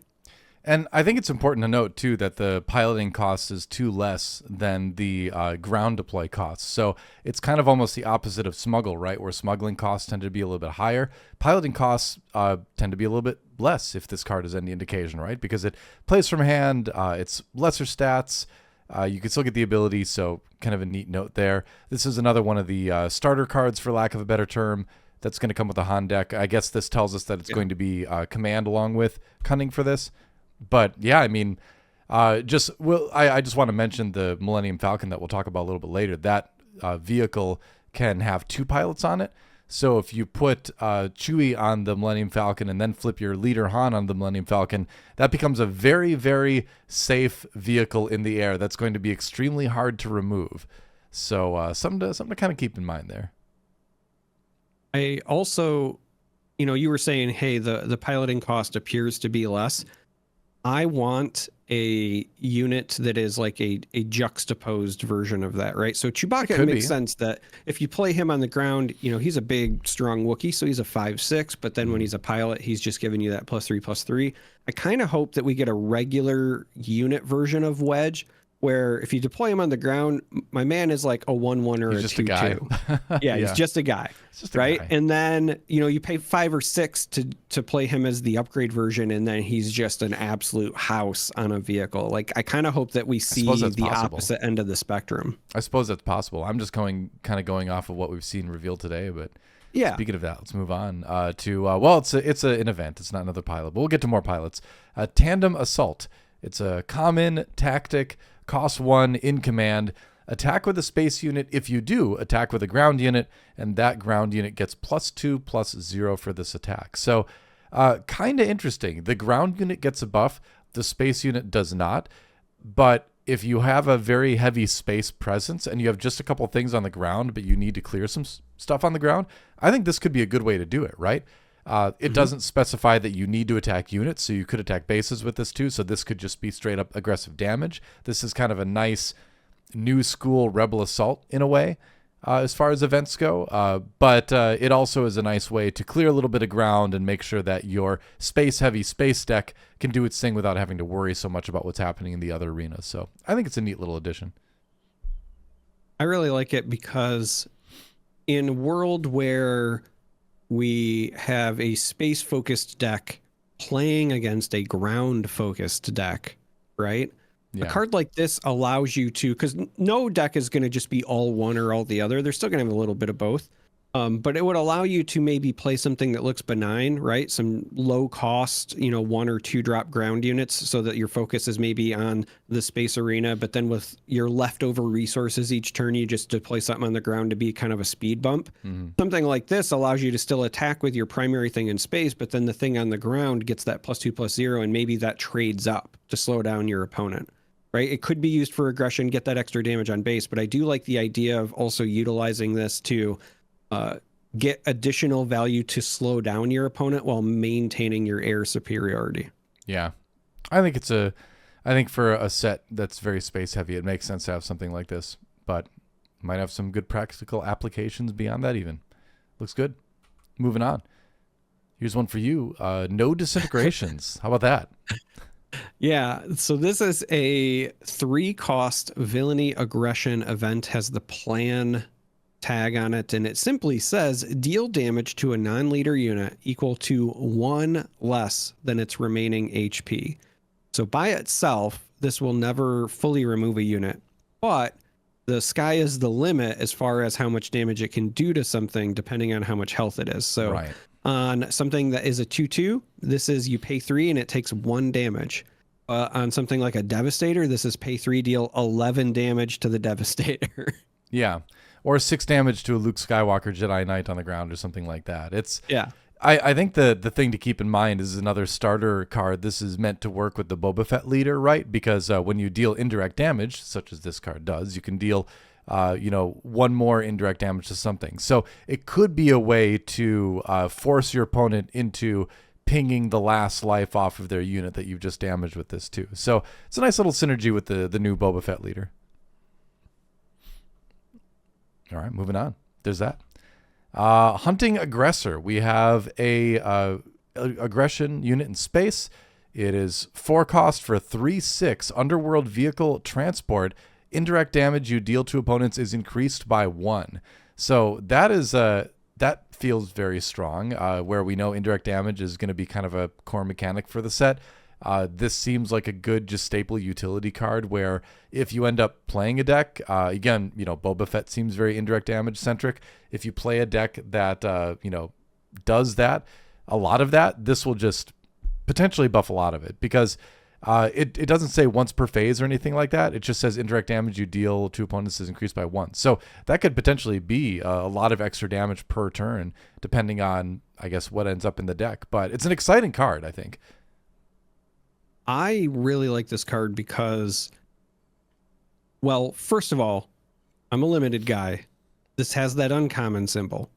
And I think it's important to note, too, that the piloting cost is 2 less than the ground deploy costs. So it's kind of almost the opposite of Smuggle, right? Where smuggling costs tend to be a little bit higher. Piloting costs tend to be a little bit less, if this card is any indication, right? Because it plays from hand, it's lesser stats. You can still get the ability, so kind of a neat note there. This is another one of the starter cards, for lack of a better term, that's going to come with a Han deck. I guess this tells us that it's going to be command along with Cunning for this. But yeah, I mean, I just want to mention the Millennium Falcon that we'll talk about a little bit later. That vehicle can have 2 pilots on it. So if you put Chewie on the Millennium Falcon and then flip your leader Han on the Millennium Falcon, that becomes a very, very safe vehicle in the air that's going to be extremely hard to remove. So something to kind of keep in mind there. I also you were saying, hey, the piloting cost appears to be less. I want a unit that is like a juxtaposed version of that, right? So Chewbacca, it makes sense that if you play him on the ground, he's a big, strong Wookiee, so he's a 5/6, but then when he's a pilot, he's just giving you that +3/+3. I kind of hope that we get a regular unit version of Wedge, where if you deploy him on the ground, my man is like a 1/1 or he's a 2/2. Yeah, he's just a guy, right? And then you pay 5 or 6 to play him as the upgrade version, and then he's just an absolute house on a vehicle. Like, I kind of hope that we see the opposite end of the spectrum. I suppose that's possible. I'm just going off of what we've seen revealed today, but yeah. Speaking of that, let's move on to well, it's an event. It's not another pilot, but we'll get to more pilots. Tandem Assault. It's a common tactic. Cost 1 in command. Attack with a space unit. If you do, attack with a ground unit, and that ground unit gets +2/+0 for this attack. So kind of interesting. The ground unit gets a buff. The space unit does not. But if you have a very heavy space presence and you have just a couple things on the ground, but you need to clear some stuff on the ground, I think this could be a good way to do it, right? It doesn't specify that you need to attack units, so you could attack bases with this too. So this could just be straight up aggressive damage. This is kind of a nice new school rebel assault in a way, as far as events go. But it also is a nice way to clear a little bit of ground and make sure that your space-heavy space deck can do its thing without having to worry so much about what's happening in the other arenas. So I think it's a neat little addition. I really like it because in a world where we have a space-focused deck playing against a ground-focused deck, right? Yeah. A card like this allows you to, because no deck is going to just be all one or all the other. They're still going to have a little bit of both. But it would allow you to maybe play something that looks benign, right? Some low cost, 1 or 2 drop ground units so that your focus is maybe on the space arena. But then with your leftover resources each turn, you just deploy something on the ground to be kind of a speed bump. Mm-hmm. Something like this allows you to still attack with your primary thing in space, but then the thing on the ground gets that +2/+0, and maybe that trades up to slow down your opponent. Right? It could be used for aggression, get that extra damage on base, but I do like the idea of also utilizing this to get additional value to slow down your opponent while maintaining your air superiority. Yeah. I think for a set that's very space heavy, it makes sense to have something like this, but might have some good practical applications beyond that even. Looks good. Moving on. Here's one for you. No disintegrations. How about that? Yeah, so this is a 3-cost villainy aggression event, has the plan tag on it, and it simply says deal damage to a non-leader unit equal to 1 less than its remaining HP. So by itself, this will never fully remove a unit, but the sky is the limit as far as how much damage it can do to something depending on how much health it is. So right. On something that is a 2/2, this is you pay 3 and it takes 1 damage. On something like a Devastator, this is pay 3, deal 11 damage to the Devastator. Yeah. Or 6 damage to a Luke Skywalker Jedi Knight on the ground or something like that. Yeah. I think the thing to keep in mind is another starter card. This is meant to work with the Boba Fett leader, right? Because when you deal indirect damage, such as this card does, you can deal 1 more indirect damage to something. So it could be a way to force your opponent into pinging the last life off of their unit that you've just damaged with this too. So it's a nice little synergy with the new Boba Fett leader. All right, moving on. There's that. Hunting Aggressor. We have a aggression unit in space. It is 4 cost for a 3/6 underworld vehicle transport. Indirect damage you deal to opponents is increased by 1. So that is that feels very strong, where we know indirect damage is going to be kind of a core mechanic for the set. This seems like a good just staple utility card where if you end up playing a deck, again, Boba Fett seems very indirect damage centric. If you play a deck that, does that, a lot of that, this will just potentially buff a lot of it because it doesn't say once per phase or anything like that. It just says indirect damage you deal to opponents is increased by 1. So that could potentially be a lot of extra damage per turn, depending on, I guess, what ends up in the deck. But it's an exciting card, I think. I really like this card because, well, first of all, I'm a limited guy. This has that uncommon symbol.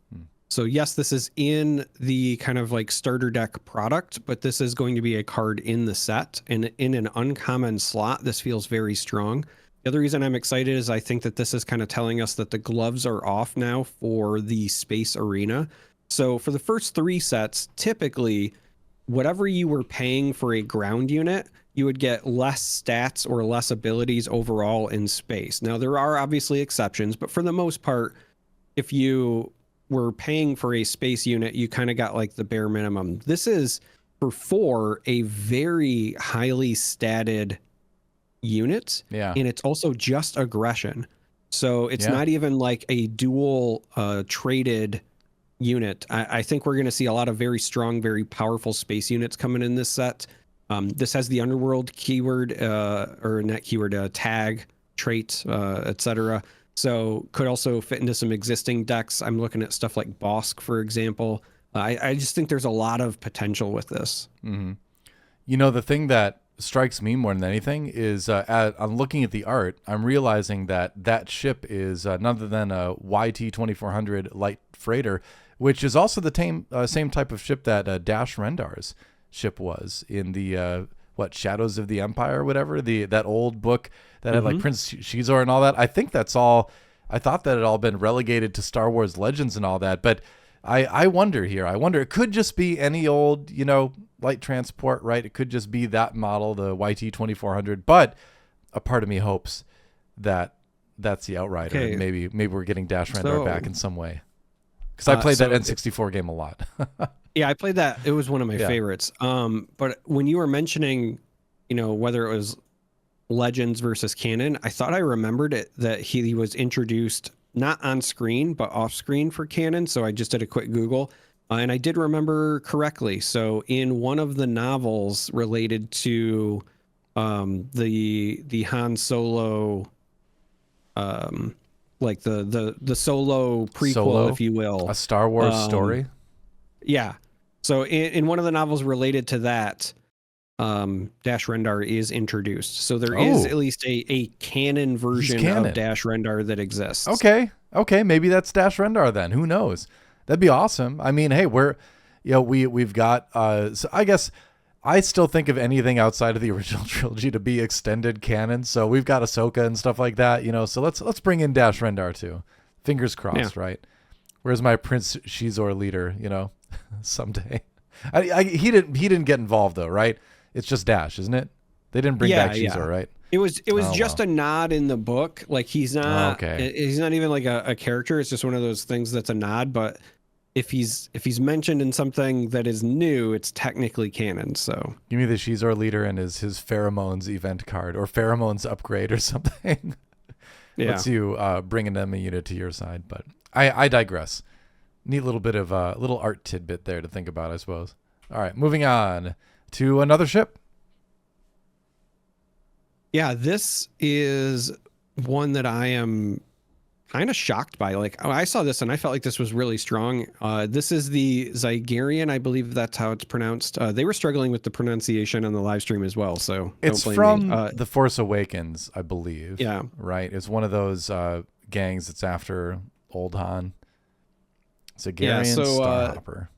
So yes, this is in the kind of like starter deck product, but this is going to be a card in the set, and in an uncommon slot. This feels very strong. The other reason I'm excited is I think that this is kind of telling us that the gloves are off now for the Space Arena. So for the first 3 sets, typically, whatever you were paying for a ground unit, you would get less stats or less abilities overall in space. Now, there are obviously exceptions, but for the most part, if you were paying for a space unit, you kind of got like the bare minimum. This is for 4 a very highly statted unit. Yeah. And it's also just aggression. So it's not even like a dual traded unit. I think we're going to see a lot of very strong, very powerful space units coming in this set. This has the underworld keyword, or not keyword, tag, trait, etc. So could also fit into some existing decks. I'm looking at stuff like Bosk, for example. I just think there's a lot of potential with this. Mm-hmm. You know, the thing that strikes me more than anything is I'm looking at the art, I'm realizing that ship is none other than a YT-2400 light freighter, which is also the same type of ship that Dash Rendar's ship was in the Shadows of the Empire or whatever, that old book that had like Prince Shizor and all that. I think that's all. I thought that had all been relegated to Star Wars Legends and all that, but I wonder here. I wonder, it could just be any old, light transport, right? It could just be that model, the YT-2400, but a part of me hopes that that's the Outrider. Okay. Maybe we're getting Dash Rendar back in some way. Because I played that N64 game a lot. Yeah, I played that. It was one of my favorites. But when you were mentioning, whether it was Legends versus canon, I thought I remembered it that he was introduced not on screen, but off screen for canon. So I just did a quick Google. And I did remember correctly. So in one of the novels related to the Han Solo, like the Solo prequel, if you will, a Star Wars story. Yeah. So in one of the novels related to that, Dash Rendar is introduced. So there is at least a canon version of Dash Rendar that exists. Okay. Maybe that's Dash Rendar then. Who knows? That'd be awesome. I mean, hey, we've got, so I guess I still think of anything outside of the original trilogy to be extended canon. So we've got Ahsoka and stuff like that, so let's bring in Dash Rendar too. Fingers crossed, right? Where's my Prince Shizor leader, someday. He didn't get involved though, right? It's just Dash, isn't it? They didn't bring back Shizor, right? It was just a nod in the book. Like he's not he's not even like a character. It's just one of those things that's a nod, but if he's mentioned in something that is new, it's technically canon. So give me the Shizor leader and his pheromones event card or pheromones upgrade or something. Lets you bringing them a unit to your side. But I digress. Neat little bit of little art tidbit there to think about, I suppose. All right, moving on to another ship. Yeah, this is one that I am kind of shocked by. Like, I saw this and I felt like this was really strong. This is the Zygerian, I believe that's how it's pronounced. They were struggling with the pronunciation on the live stream as well, so it's from The Force Awakens, I believe. Yeah. Right? It's one of those gangs that's after Old Han. Zygerian Starhopper.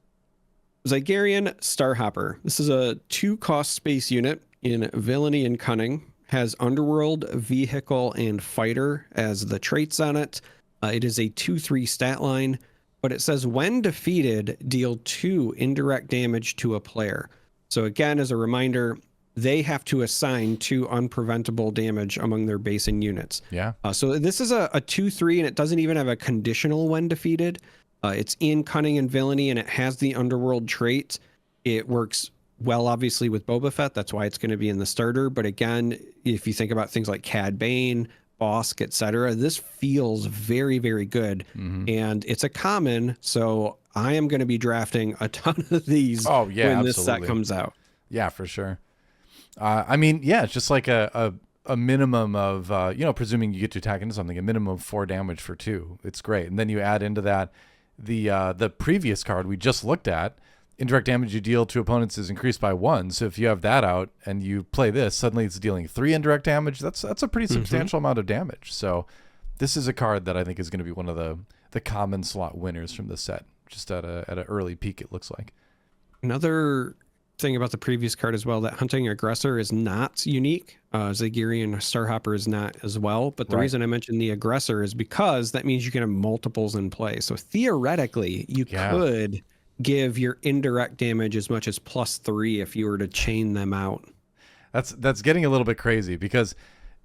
Zygerian Starhopper. This is a 2-cost space unit in Villainy and Cunning. Has Underworld, Vehicle, and Fighter as the traits on it. It is a 2/3 stat line, but it says when defeated, deal 2 indirect damage to a player. So again, as a reminder, they have to assign 2 unpreventable damage among their basing units. Yeah. So this is a 2/3, and it doesn't even have a conditional when defeated. It's in Cunning and Villainy, and it has the Underworld trait. It works well, obviously, with Boba Fett. That's why it's going to be in the starter. But again, if you think about things like Cad Bane, Bosk, etc., this feels very, very good. Mm-hmm. And it's a common, so I am going to be drafting a ton of these when this set comes out. Yeah, for sure. I mean, it's just like a minimum of, presuming you get to attack into something, a minimum of 4 damage for 2. It's great. And then you add into that the previous card we just looked at. Indirect damage you deal to opponents is increased by 1. So if you have that out and you play this, suddenly it's dealing 3 indirect damage. That's a pretty substantial amount of damage. So this is a card that I think is going to be one of the common slot winners from the set. just at an early peak, it looks like. Another thing about the previous card as well, that Hunting Aggressor is not unique. Zagirian Starhopper is not as well. But the reason I mentioned the Aggressor is because that means you can have multiples in play. So theoretically, you could give your indirect damage as much as +3 if you were to chain them out. That's getting a little bit crazy, because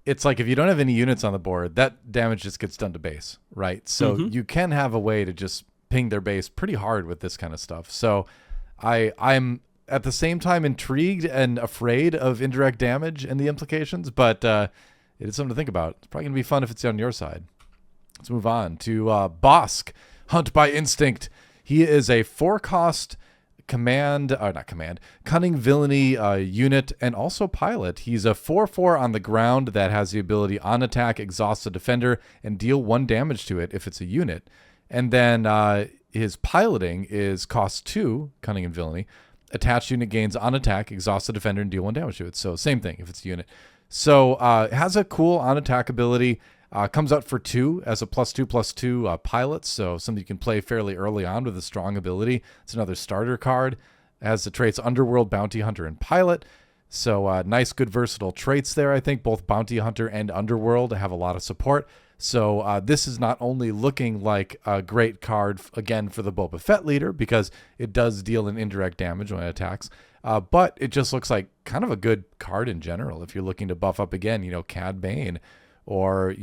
it's like if you don't have any units on the board, that damage just gets done to base, right? So you can have a way to just ping their base pretty hard with this kind of stuff. So I'm at the same time intrigued and afraid of indirect damage and the implications, but it is something to think about. It's probably going to be fun if it's on your side. Let's move on to Bosk, Hunt by Instinct. He is a 4-cost cunning villainy unit and also pilot. He's a 4/4 on the ground that has the ability on attack, exhaust a defender, and deal 1 damage to it if it's a unit. And then his piloting is cost 2, cunning and villainy. Attached unit gains on attack, exhaust the defender, and deal 1 damage to it. So same thing if it's a unit. So it has a cool on attack ability. Comes out for 2 as a +2/+2 pilot. So something you can play fairly early on with a strong ability. It's another starter card. It has the traits Underworld, Bounty Hunter, and Pilot. So nice, good, versatile traits there. I think both Bounty Hunter and Underworld have a lot of support. So this is not only looking like a great card, again, for the Boba Fett leader, because it does deal an indirect damage when it attacks, but it just looks like kind of a good card in general if you're looking to buff up again, Cad Bane, or,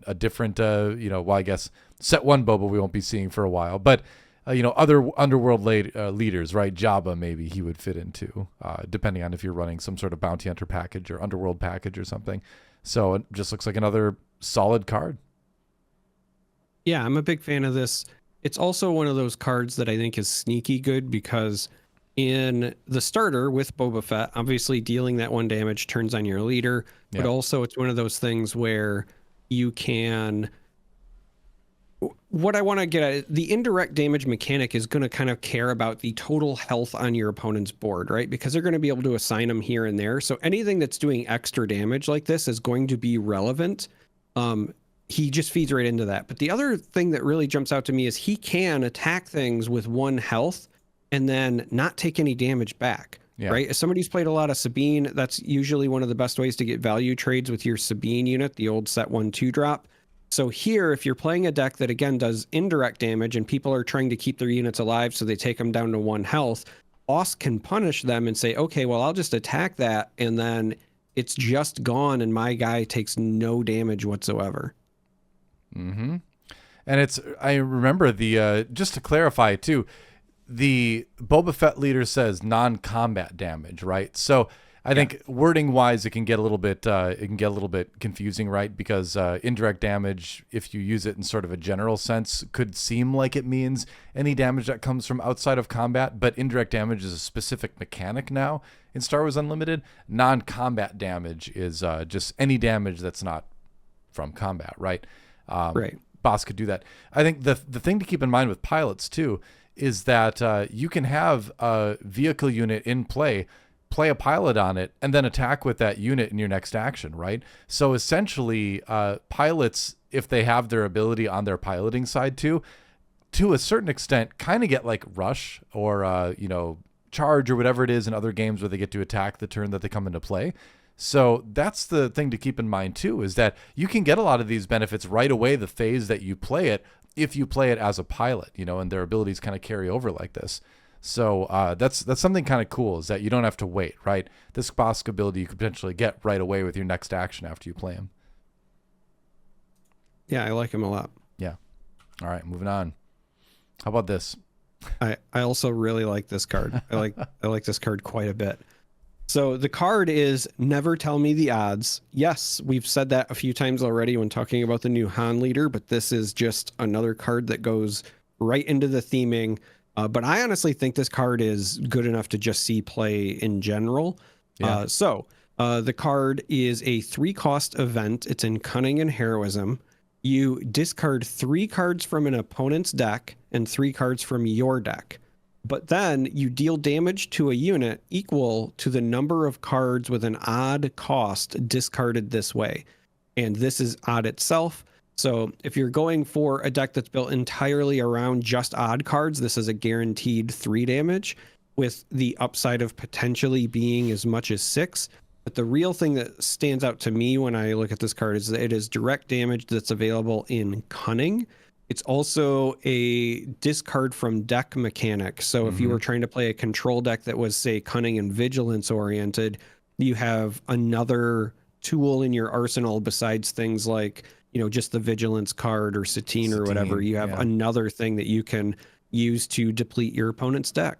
a different, well, I guess set 1 Boba we won't be seeing for a while, but, other Underworld leaders, right? Jabba, maybe he would fit into, depending on if you're running some sort of Bounty Hunter package or Underworld package or something. So it just looks like another solid card. Yeah, I'm a big fan of this. It's also one of those cards that I think is sneaky good, because in the starter with Boba Fett, obviously dealing that 1 damage turns on your leader, but also it's one of those things where you can... What I want to get at, the indirect damage mechanic is going to kind of care about the total health on your opponent's board, right? Because they're going to be able to assign them here and there. So anything that's doing extra damage like this is going to be relevant. He just feeds right into that. But the other thing that really jumps out to me is he can attack things with 1 health and then not take any damage back, right? As somebody who's played a lot of Sabine, that's usually one of the best ways to get value trades with your Sabine unit, the old set 1/2 drop. So here, if you're playing a deck that, again, does indirect damage and people are trying to keep their units alive so they take them down to 1 health, Boss can punish them and say, okay, well, I'll just attack that, and then it's just gone and my guy takes no damage whatsoever. Mm-hmm. And I remember just to clarify too, the Boba Fett leader says non-combat damage, right? So I think wording wise, it can get a little bit confusing, right? Because indirect damage, if you use it in sort of a general sense, could seem like it means any damage that comes from outside of combat, but indirect damage is a specific mechanic now in Star Wars Unlimited. Non-combat damage is just any damage that's not from combat, right? Right. Boss could do that. I think the thing to keep in mind with pilots too is that you can have a vehicle unit in play a pilot on it, and then attack with that unit in your next action, right? So essentially, pilots, if they have their ability on their piloting side too, to a certain extent, kind of get like rush or charge or whatever it is in other games where they get to attack the turn that they come into play. So that's the thing to keep in mind too, is that you can get a lot of these benefits right away the phase that you play it, if you play it as a pilot, and their abilities kind of carry over like this. So that's something kind of cool, is that you don't have to wait, right? This Bosk ability you could potentially get right away with your next action after you play him. Yeah, I like him a lot. Yeah. All right, moving on. How about this? I also really like this card. I like this card quite a bit. So the card is Never Tell Me the Odds. Yes, we've said that a few times already when talking about the new Han leader, but this is just another card that goes right into the theming. But I honestly think this card is good enough to just see play in general. Yeah. The card is a 3-cost event. It's in Cunning and Heroism. You discard 3 cards from an opponent's deck and 3 cards from your deck. But then you deal damage to a unit equal to the number of cards with an odd cost discarded this way. And this is odd itself. So if you're going for a deck that's built entirely around just odd cards, this is a guaranteed 3 damage, with the upside of potentially being as much as 6. But the real thing that stands out to me when I look at this card is that it is direct damage that's available in Cunning. It's also a discard from deck mechanic. So if you were trying to play a control deck that was, say, Cunning and Vigilance oriented, you have another tool in your arsenal besides things like, just the Vigilance card or Satine or whatever. You have another thing that you can use to deplete your opponent's deck.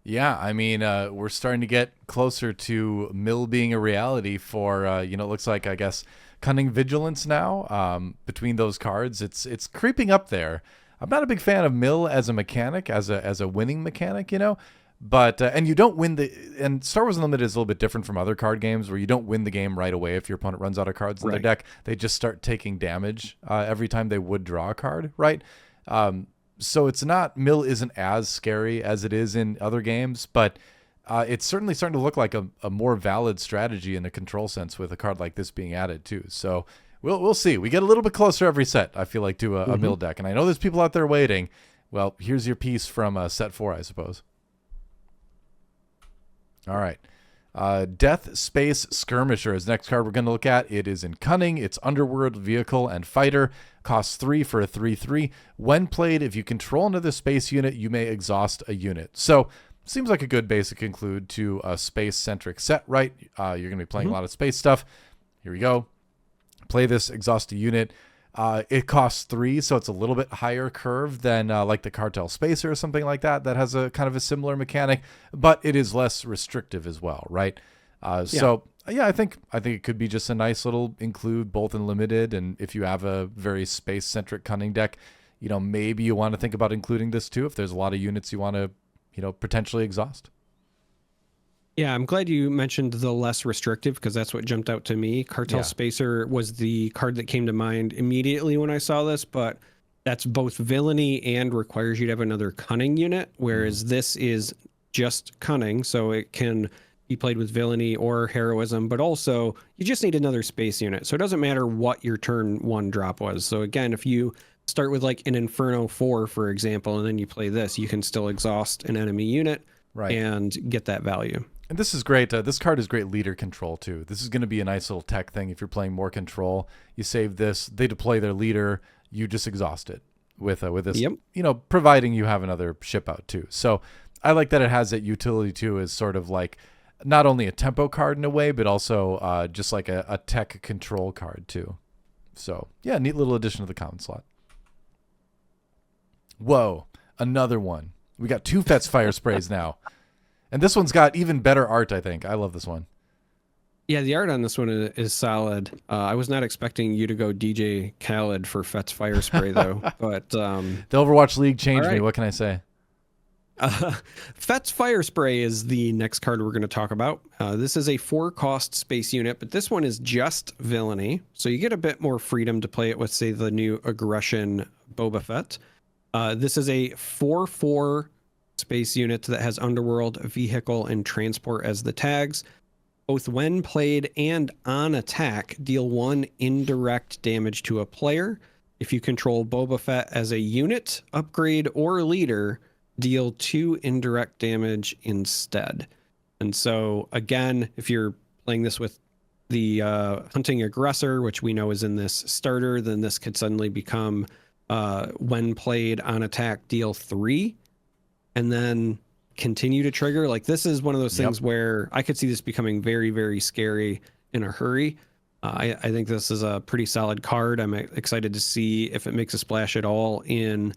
Yeah, I mean, we're starting to get closer to Mill being a reality for, it looks like, I guess, Cunning Vigilance now. Between those cards, it's creeping up there. I'm not a big fan of Mill as a mechanic, as a winning mechanic, but and you don't win and Star Wars Unlimited is a little bit different from other card games where you don't win the game right away if your opponent runs out of cards in their deck. They just start taking damage every time they would draw a card, right? So Mill isn't as scary as it is in other games, but it's certainly starting to look like a more valid strategy in a control sense with a card like this being added too. So we'll see. We get a little bit closer every set, I feel like, to a Mill deck. And I know there's people out there waiting. Well, here's your piece from set 4, I suppose. All right. Death Space Skirmisher is the next card we're going to look at. It is in Cunning. It's Underworld, Vehicle, and Fighter. Costs 3 for a 3/3. When played, if you control another space unit, you may exhaust a unit. So, seems like a good basic include to a space-centric set, right? You're going to be playing a lot of space stuff. Here we go. Play this, exhaust a unit. It costs 3, so it's a little bit higher curve than like the Cartel Spacer or something like that has a kind of a similar mechanic, but it is less restrictive as well, right? So I think it could be just a nice little include both in limited, and if you have a very space-centric Cunning deck, maybe you want to think about including this too if there's a lot of units you want to potentially exhaust. Yeah, I'm glad you mentioned the less restrictive because that's what jumped out to me. Cartel Spacer was the card that came to mind immediately when I saw this, but that's both villainy and requires you to have another Cunning unit, whereas this is just Cunning, so it can be played with villainy or heroism, but also you just need another space unit. So it doesn't matter what your turn 1 drop was. So again, if you start with like an Inferno 4, for example, and then you play this, you can still exhaust an enemy unit and get that value. And this is great. This card is great leader control, too. This is going to be a nice little tech thing. If you're playing more control, you save this, they deploy their leader, you just exhaust it with this, providing you have another ship out, too. So I like that it has that utility, too, as sort of like not only a tempo card in a way, but also just like a tech control card, too. So, yeah, neat little addition to the common slot. Whoa, another one. We got 2 Fetz Fire Sprays now. And this one's got even better art, I think. I love this one. Yeah, the art on this one is solid. I was not expecting you to go DJ Khaled for Fetz Fire Spray, though. But the Overwatch League changed me. What can I say? Fetz Fire Spray is the next card we're going to talk about. This is a 4-cost space unit, but this one is just villainy. So you get a bit more freedom to play it with, say, the new Aggression Boba Fett. This is a 4/4 space unit that has Underworld, Vehicle, and Transport as the tags. Both when played and on attack, deal 1 indirect damage to a player. If you control Boba Fett as a unit, upgrade, or leader, deal 2 indirect damage instead. And so, again, if you're playing this with the Hunting Aggressor, which we know is in this starter, then this could suddenly become, when played on attack, deal 3. And then continue to trigger. Like, this is one of those things where I could see this becoming very, very scary in a hurry. I think this is a pretty solid card. I'm excited to see if it makes a splash at all in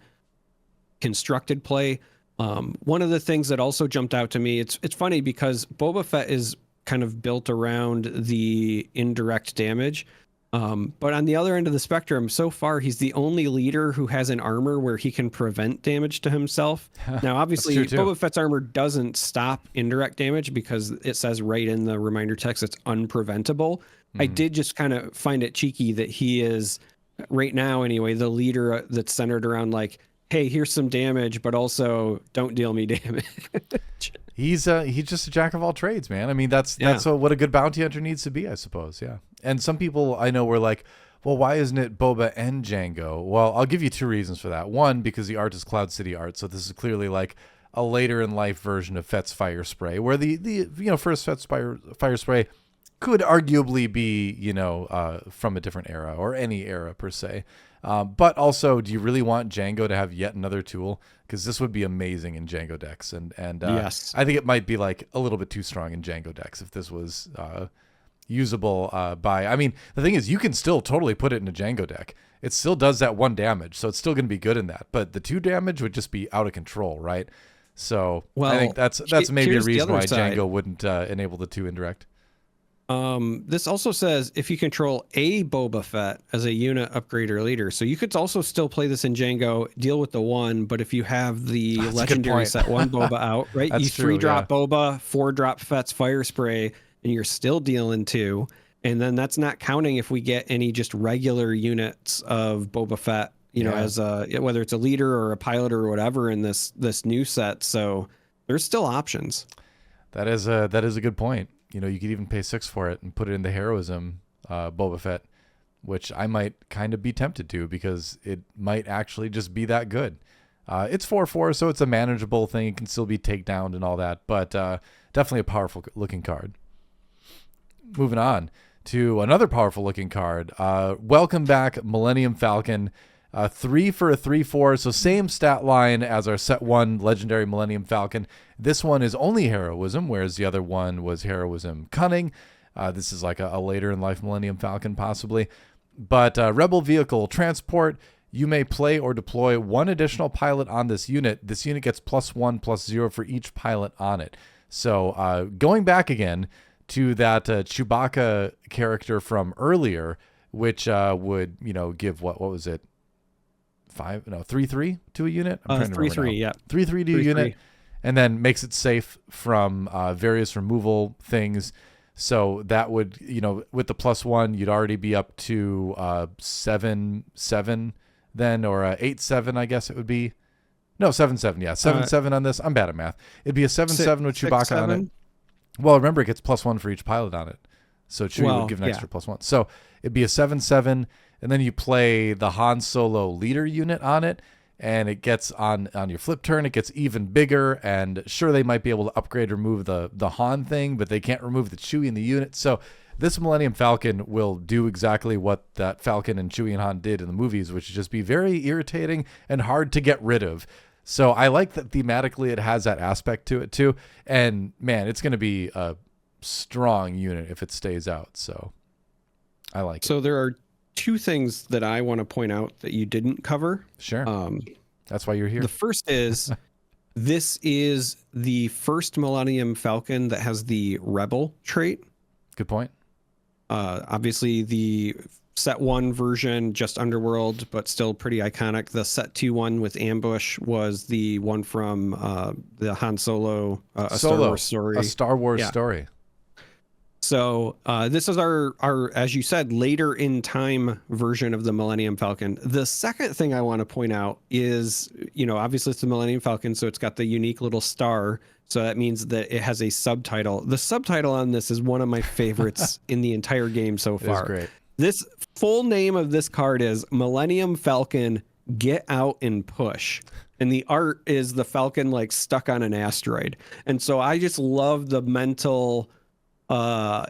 constructed play. One of the things that also jumped out to me, it's funny because Boba Fett is kind of built around the indirect damage. But on the other end of the spectrum, so far, he's the only leader who has an armor where he can prevent damage to himself. Now, obviously, Boba Fett's armor doesn't stop indirect damage because it says right in the reminder text it's unpreventable. I did just kind of find it cheeky that he is, right now anyway, the leader that's centered around like, hey, here's some damage, but also don't deal me damage. He's just a jack of all trades, man. I mean, that's what a good bounty hunter needs to be, I suppose. Yeah. And some people I know were like, Well, why isn't it Boba and Jango? Well, I'll give you two reasons for that. One, because the art is Cloud City art, so this is clearly like a later in life version of Fett's Fire Spray, where the first Fett's Fire Spray could arguably be from a different era or any era per se. But also, do you really want Jango to have yet another tool? Because this would be amazing in Jango decks, and yes, I think it might be like a little bit too strong in Jango decks if this was usable by. I mean, the thing is, you can still totally put it in a Jango deck. It still does that 1 damage, so it's still going to be good in that. But the 2 damage would just be out of control, right? So I think that's maybe a reason why Jango wouldn't enable the 2 indirect. This also says if you control a Boba Fett as a unit, upgrade, or leader. So you could also still play this in Django, deal with the 1, but if you have the legendary set 1 Boba out, right? You 3-drop Boba, 4-drop Fett's Fire Spray, and you're still dealing 2. And then that's not counting if we get any just regular units of Boba Fett, as whether it's a leader or a pilot or whatever in this new set. So there's still options. That is a good point. You could even pay 6 for it and put it in the heroism Boba Fett, which I might kind of be tempted to because it might actually just be that good. It's 4/4, so it's a manageable thing. It can still be takedowned and all that, but definitely a powerful looking card. Moving on to another powerful looking card. Welcome back, Millennium Falcon. 3 for a 3/4, so same stat line as our set 1 legendary Millennium Falcon. This one is only heroism, whereas the other one was heroism cunning. This is like a later in life Millennium Falcon possibly. But rebel vehicle transport, you may play or deploy 1 additional pilot on this unit. This unit gets +1/+0 for each pilot on it. So going back again to that Chewbacca character from earlier, which would give what was it? 3/3 to a unit. I'm trying to remember 3/3, yeah. 3/3 to a unit, and then makes it safe from various removal things. So that would, with the +1, you'd already be up to 7/7 then, or 8/7, I guess it would be. No, 7/7. Yeah, 7/7 on this. I'm bad at math. It'd be a 7/7 with Chewbacca on it. Well, remember it gets +1 for each pilot on it, so Chewie would give an extra +1. So it'd be a 7/7. And then you play the Han Solo leader unit on it, and it gets on your flip turn, it gets even bigger. And sure, they might be able to upgrade or remove the Han thing, but they can't remove the Chewie in the unit. So this Millennium Falcon will do exactly what that Falcon and Chewie and Han did in the movies, which is just be very irritating and hard to get rid of. So I like that thematically it has that aspect to it too. And man, it's going to be a strong unit if it stays out. So I like it. So there are 2 things that I want to point out that you didn't cover. Sure. That's why you're here. The first is this is the first Millennium Falcon that has the Rebel trait. Good point. Obviously, the set 1 version, just Underworld, but still pretty iconic. The set 2 one with Ambush was the one from the Han Solo, Star Wars story. A Star Wars story. So this is our, as you said, later in time version of the Millennium Falcon. The second thing I want to point out is, obviously it's the Millennium Falcon, so it's got the unique little star. So that means that it has a subtitle. The subtitle on this is one of my favorites in the entire game so far. It's great. This full name of this card is Millennium Falcon Get Out and Push. And the art is the Falcon like stuck on an asteroid. And so I just love the mental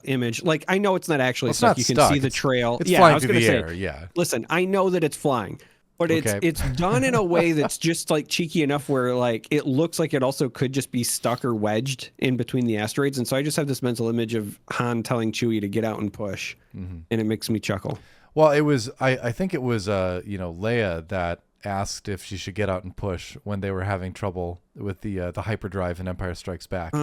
image. Like, I know it's not actually stuck. You can see the trail. It's flying through the air. Yeah. Listen, I know that it's flying, but it's done in a way that's just like cheeky enough where like it looks like it also could just be stuck or wedged in between the asteroids. And so I just have this mental image of Han telling Chewie to get out and push, and it makes me chuckle. Well, it was I think it was Leia that asked if she should get out and push when they were having trouble with the hyperdrive in Empire Strikes Back.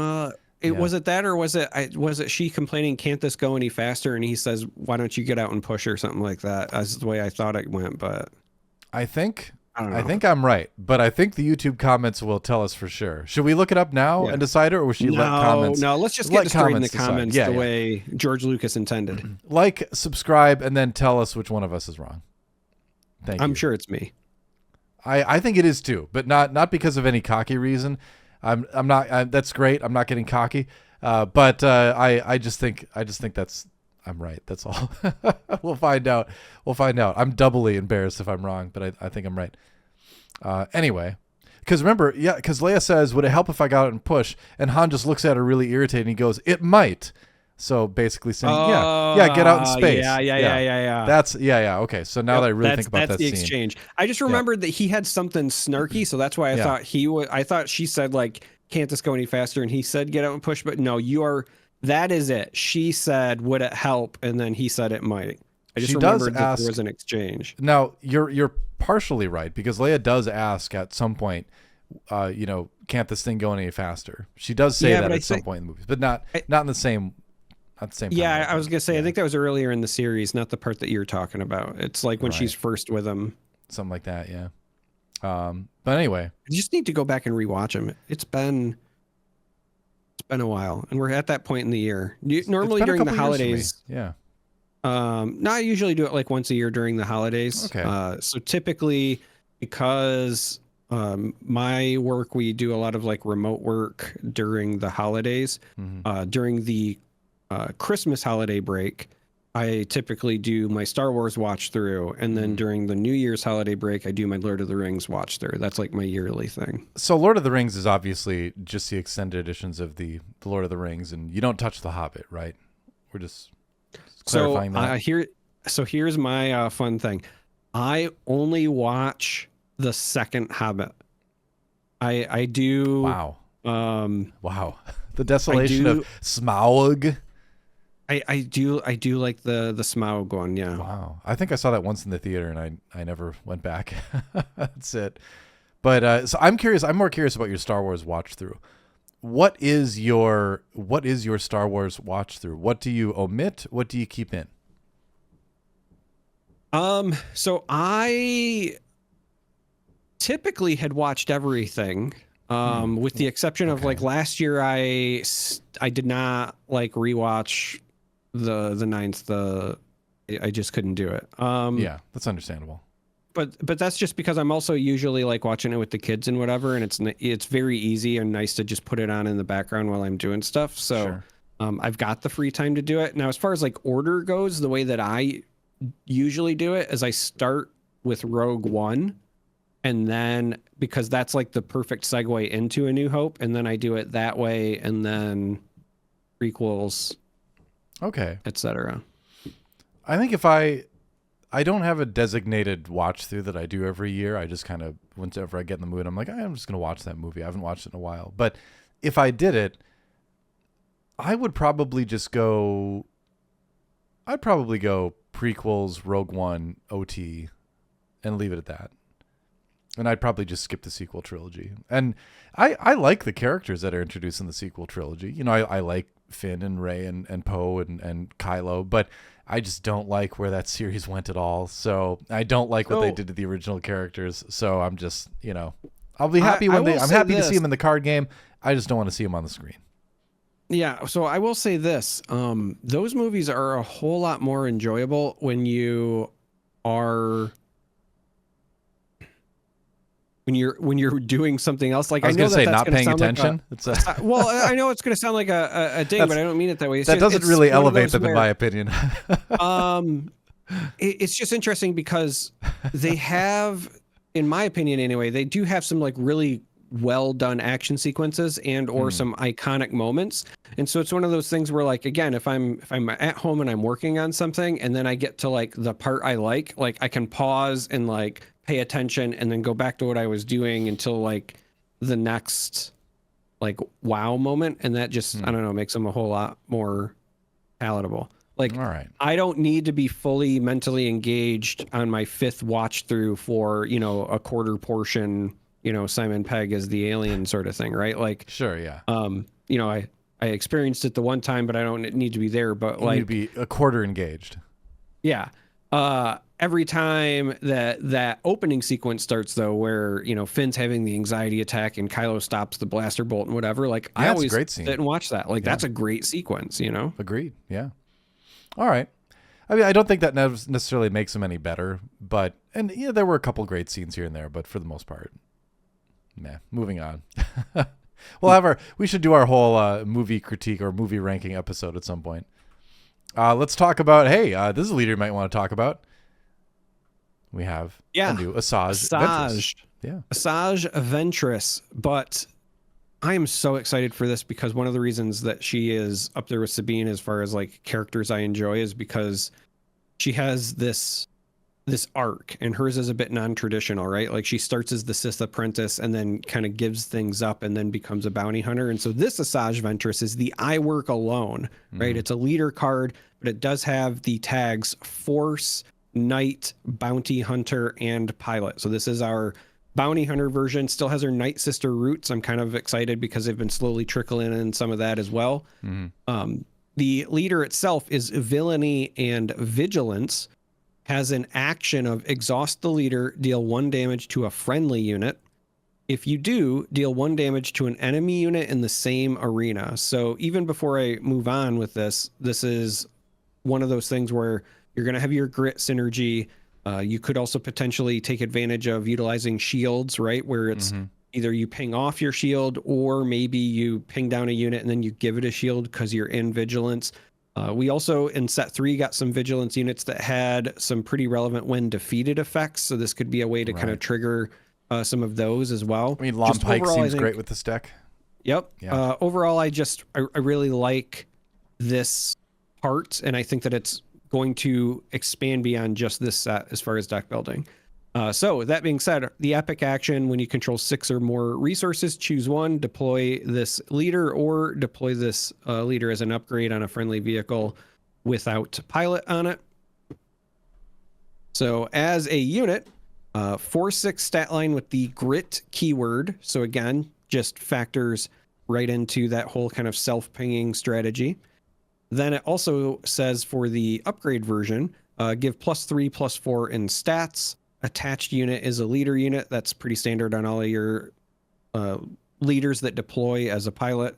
Was it that, or was it she complaining, can't this go any faster? And he says, why don't you get out and push, or something like that? That's the way I thought it went, but I think I'm right, but I think the YouTube comments will tell us for sure. Should we look it up now and decide it, or should let comments? No, let's just get it straight in the comments way George Lucas intended. Like, subscribe, and then tell us which one of us is wrong. Thank you. I'm sure it's me. I think it is too, but not because of any cocky reason. I'm not. That's great. I'm not getting cocky, but I just think I'm right. That's all. We'll find out. I'm doubly embarrassed if I'm wrong, but I think I'm right. Anyway, because remember, because Leia says, "Would it help if I got out and push?" And Han just looks at her really irritated, and he goes, "It might." So basically saying, yeah, get out in space. Yeah. That's okay. So now that I really think about that scene, that's the exchange. I just remembered that he had something snarky, so that's why I thought he would. I thought she said like, "Can't this go any faster?" And he said, "Get out and push." But no, you are. That is it. She said, "Would it help?" And then he said, "It might." I just remembered that there was an exchange. Now you're partially right, because Leia does ask at some point, can't this thing go any faster? She does say that at some point in the movies, but not in the same. At the same time. Yeah, I was gonna say. I think that was earlier in the series, not the part that you're talking about. It's like when she's first with him, something like that. Yeah. But anyway, I just need to go back and rewatch them. It's been a while, and we're at that point in the year. Normally during the holidays. Yeah. No, I usually do it like once a year during the holidays. Okay. So typically, because my work, we do a lot of like remote work during the holidays. During the Christmas holiday break, I typically do my Star Wars watch through, and then during the New Year's holiday break, I do my Lord of the Rings watch through. That's like my yearly thing. So Lord of the Rings is obviously just the extended editions of the Lord of the Rings, and you don't touch The Hobbit, right? We're just clarifying that. Here's my fun thing. I only watch the second Hobbit. I do. Wow. Wow. The desolation of Smaug. I do like the Smaug one, yeah. Wow. I think I saw that once in the theater, and I never went back. That's it. But so I'm curious. I'm more curious about your Star Wars watch through. What is your Star Wars watch through? What do you omit? What do you keep in? So I typically had watched everything. With the exception of like last year, I did not like rewatch the ninth. I just couldn't do it. Yeah, that's understandable. But that's just because I'm also usually like watching it with the kids and whatever, and it's very easy and nice to just put it on in the background while I'm doing stuff. So sure. I've got the free time to do it. Now, as far as like order goes, the way that I usually do it is I start with Rogue One. And then, because that's like the perfect segue into A New Hope, and then I do it that way, and then prequels, etc. I think if I don't have a designated watch through that I do every year. I just kind of, whenever I get in the mood, I'm like, I'm just going to watch that movie. I haven't watched it in a while. But if I did it, I would probably just go. I'd probably go prequels, Rogue One, OT, and leave it at that. And I'd probably just skip the sequel trilogy. And I like the characters that are introduced in the sequel trilogy. You know, I like Finn and Rey and Poe and Kylo, but I just don't like where that series went at all. So I don't like what they did to the original characters. So I'm just, I'll be happy I'm happy to see them in the card game. I just don't want to see them on the screen. Yeah, so I will say this. Those movies are a whole lot more enjoyable when you are... When you're doing something else, like I was going to say, not paying attention. Well, I know it's going to sound like a ding, but I don't mean it that way. That doesn't really elevate them, in my opinion. It's just interesting because they have, in my opinion anyway, they do have some like really well done action sequences and or some iconic moments. And so it's one of those things where, like, again, if I'm at home and I'm working on something, and then I get to like the part I like I can pause and like pay attention and then go back to what I was doing until like the next like wow moment, and that just I don't know, makes them a whole lot more palatable. Like, all right, I don't need to be fully mentally engaged on my fifth watch through for a quarter portion, Simon Pegg as the alien sort of thing, right? Like, sure, yeah. I experienced it the one time, but I don't need to be there. But you like, need to be a quarter engaged. Yeah. Every time that opening sequence starts, though, where Finn's having the anxiety attack and Kylo stops the blaster bolt and whatever, like, I always sit and watch that. Like, that's a great sequence, Agreed. Yeah. All right. I mean, I don't think that necessarily makes them any better, but there were a couple great scenes here and there, but for the most part, moving on. We should do our whole movie critique or movie ranking episode at some point. Let's talk about, hey, this is a leader you might want to talk about. We have a new Asajj Ventress. Yeah. Asajj Ventress. But I am so excited for this because one of the reasons that she is up there with Sabine as far as like characters I enjoy is because she has this arc, and hers is a bit non-traditional, right? Like she starts as the Sith apprentice and then kind of gives things up and then becomes a bounty hunter. And so this Asajj Ventress is the I work alone, right? It's a leader card, but it does have the tags Force, Knight, Bounty Hunter, and Pilot. So this is our bounty hunter version. Still has her Night Sister roots. I'm kind of excited because they've been slowly trickling in some of that as well. The leader itself is Villainy and Vigilance. Has an action of exhaust the leader, deal 1 damage to a friendly unit. If you do, deal 1 damage to an enemy unit in the same arena. So even before I move on with this is one of those things where you're going to have your grit synergy. You could also potentially take advantage of utilizing shields, right? Where it's either you ping off your shield or maybe you ping down a unit and then you give it a shield because you're in Vigilance. We also, in set 3, got some Vigilance units that had some pretty relevant when defeated effects. So this could be a way to kind of trigger some of those as well. I mean, Long Pike seems great with this deck. Yep. Yeah. Overall, I really like this part, and I think that it's going to expand beyond just this set as far as deck building. So that being said, the epic action, when you control 6 or more resources, choose one, deploy this leader, or deploy this leader as an upgrade on a friendly vehicle without pilot on it. So as a unit, 4/6 stat line with the grit keyword. So again, just factors right into that whole kind of self-pinging strategy. Then it also says for the upgrade version, give +3/+4 in stats. Attached unit is a leader unit. That's pretty standard on all of your leaders that deploy as a pilot,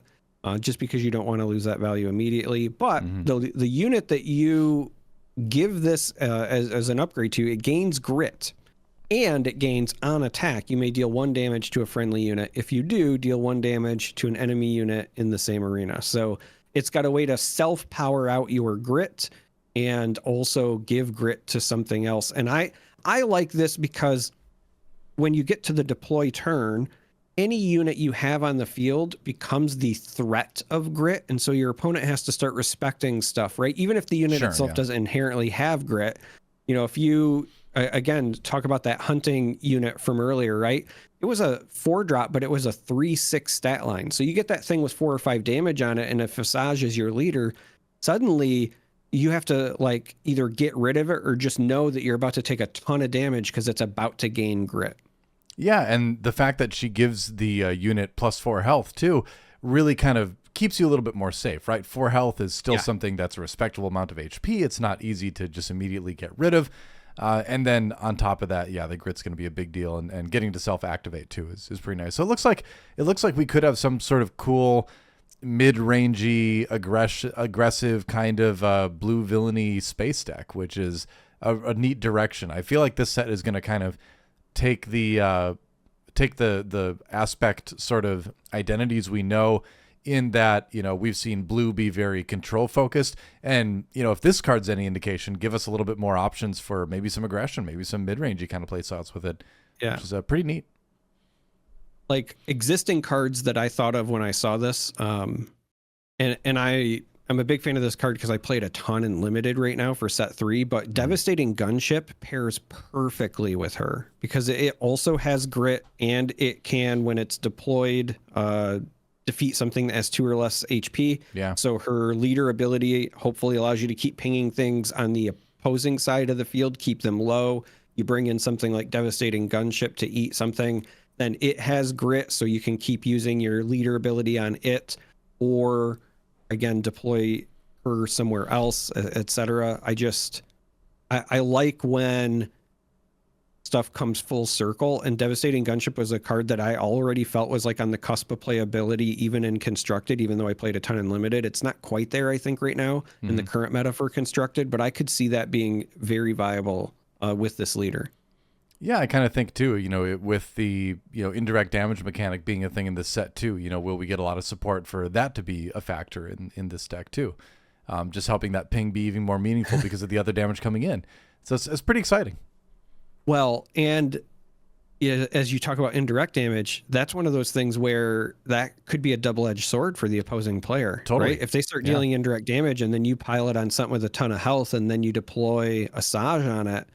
just because you don't want to lose that value immediately. But the unit that you give this as an upgrade to, it gains grit and it gains on attack. You may deal 1 damage to a friendly unit. If you do, deal 1 damage to an enemy unit in the same arena. So it's got a way to self-power out your grit and also give grit to something else. And I like this because when you get to the deploy turn, any unit you have on the field becomes the threat of grit. And so your opponent has to start respecting stuff, right? Even if the unit itself doesn't inherently have grit. You know, if you, again, talk about that hunting unit from earlier, right? It was a 4-drop, but it was a 3/6 stat line. So you get that thing with 4 or 5 damage on it, and if Asajj is your leader, suddenly you have to like either get rid of it or just know that you're about to take a ton of damage because it's about to gain grit. Yeah, and the fact that she gives the unit +4 health too really kind of keeps you a little bit more safe, right? 4 health is still something that's a respectable amount of HP. It's not easy to just immediately get rid of. And then on top of that, the grit's going to be a big deal, and getting to self-activate too is pretty nice. So it looks like we could have some sort of cool mid-rangey, aggressive kind of blue villainy space deck, which is a neat direction. I feel like this set is going to kind of take the aspect sort of identities we know, in that, you know, we've seen blue be very control focused, and, you know, if this card's any indication, give us a little bit more options for maybe some aggression, maybe some mid-rangey kind of play styles with it. Which is pretty neat. Like existing cards that I thought of when I saw this, and I'm a big fan of this card because I played a ton in limited right now for set 3, but Devastating Gunship pairs perfectly with her because it also has grit, and it can, when it's deployed, defeat something that has 2 or less HP. Yeah. So her leader ability hopefully allows you to keep pinging things on the opposing side of the field, keep them low. You bring in something like Devastating Gunship to eat something, then it has grit, so you can keep using your leader ability on it, or again, deploy her somewhere else, etc. I like when stuff comes full circle, and Devastating Gunship was a card that I already felt was like on the cusp of playability, even in Constructed, even though I played a ton in Limited. It's not quite there, I think, right now in the current meta for Constructed, but I could see that being very viable with this leader. Yeah, I kind of think too, you know, with the, you know, indirect damage mechanic being a thing in this set too, you know, will we get a lot of support for that to be a factor in this deck too? just helping that ping be even more meaningful because of the other damage coming in. So it's pretty exciting. Well, and as you talk about indirect damage, that's one of those things where that could be a double-edged sword for the opposing player. Totally. Right? If they start dealing indirect damage and then you pile it on something with a ton of health and then you deploy Asajj on it,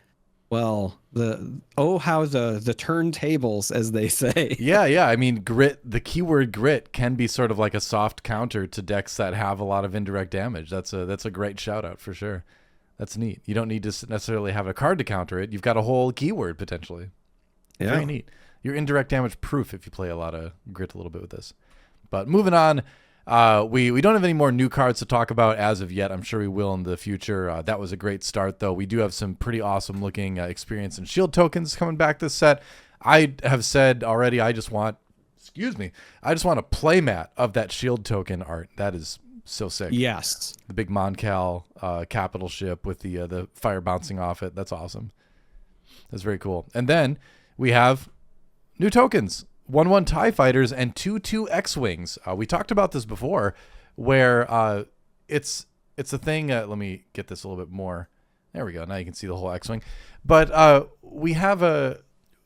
well, how the turntables, as they say. Yeah. I mean, grit. The keyword grit can be sort of like a soft counter to decks that have a lot of indirect damage. That's a great shout out for sure. That's neat. You don't need to necessarily have a card to counter it. You've got a whole keyword potentially. Yeah. Very neat. You're indirect damage proof if you play a lot of grit a little bit with this. But moving on, we don't have any more new cards to talk about as of yet. I'm sure we will in the future. That was a great start, though. We do have some pretty awesome looking experience and shield tokens coming back this set. I have said already, I just want a playmat of that shield token art. That is so sick. Yes. The big Moncal capital ship with the fire bouncing off it. That's awesome. That's very cool. And then we have new tokens. 1/1 TIE fighters and 2/2 X-Wings. We talked about this before where it's a thing. Let me get this a little bit more. There we go. Now you can see the whole X-Wing. But we have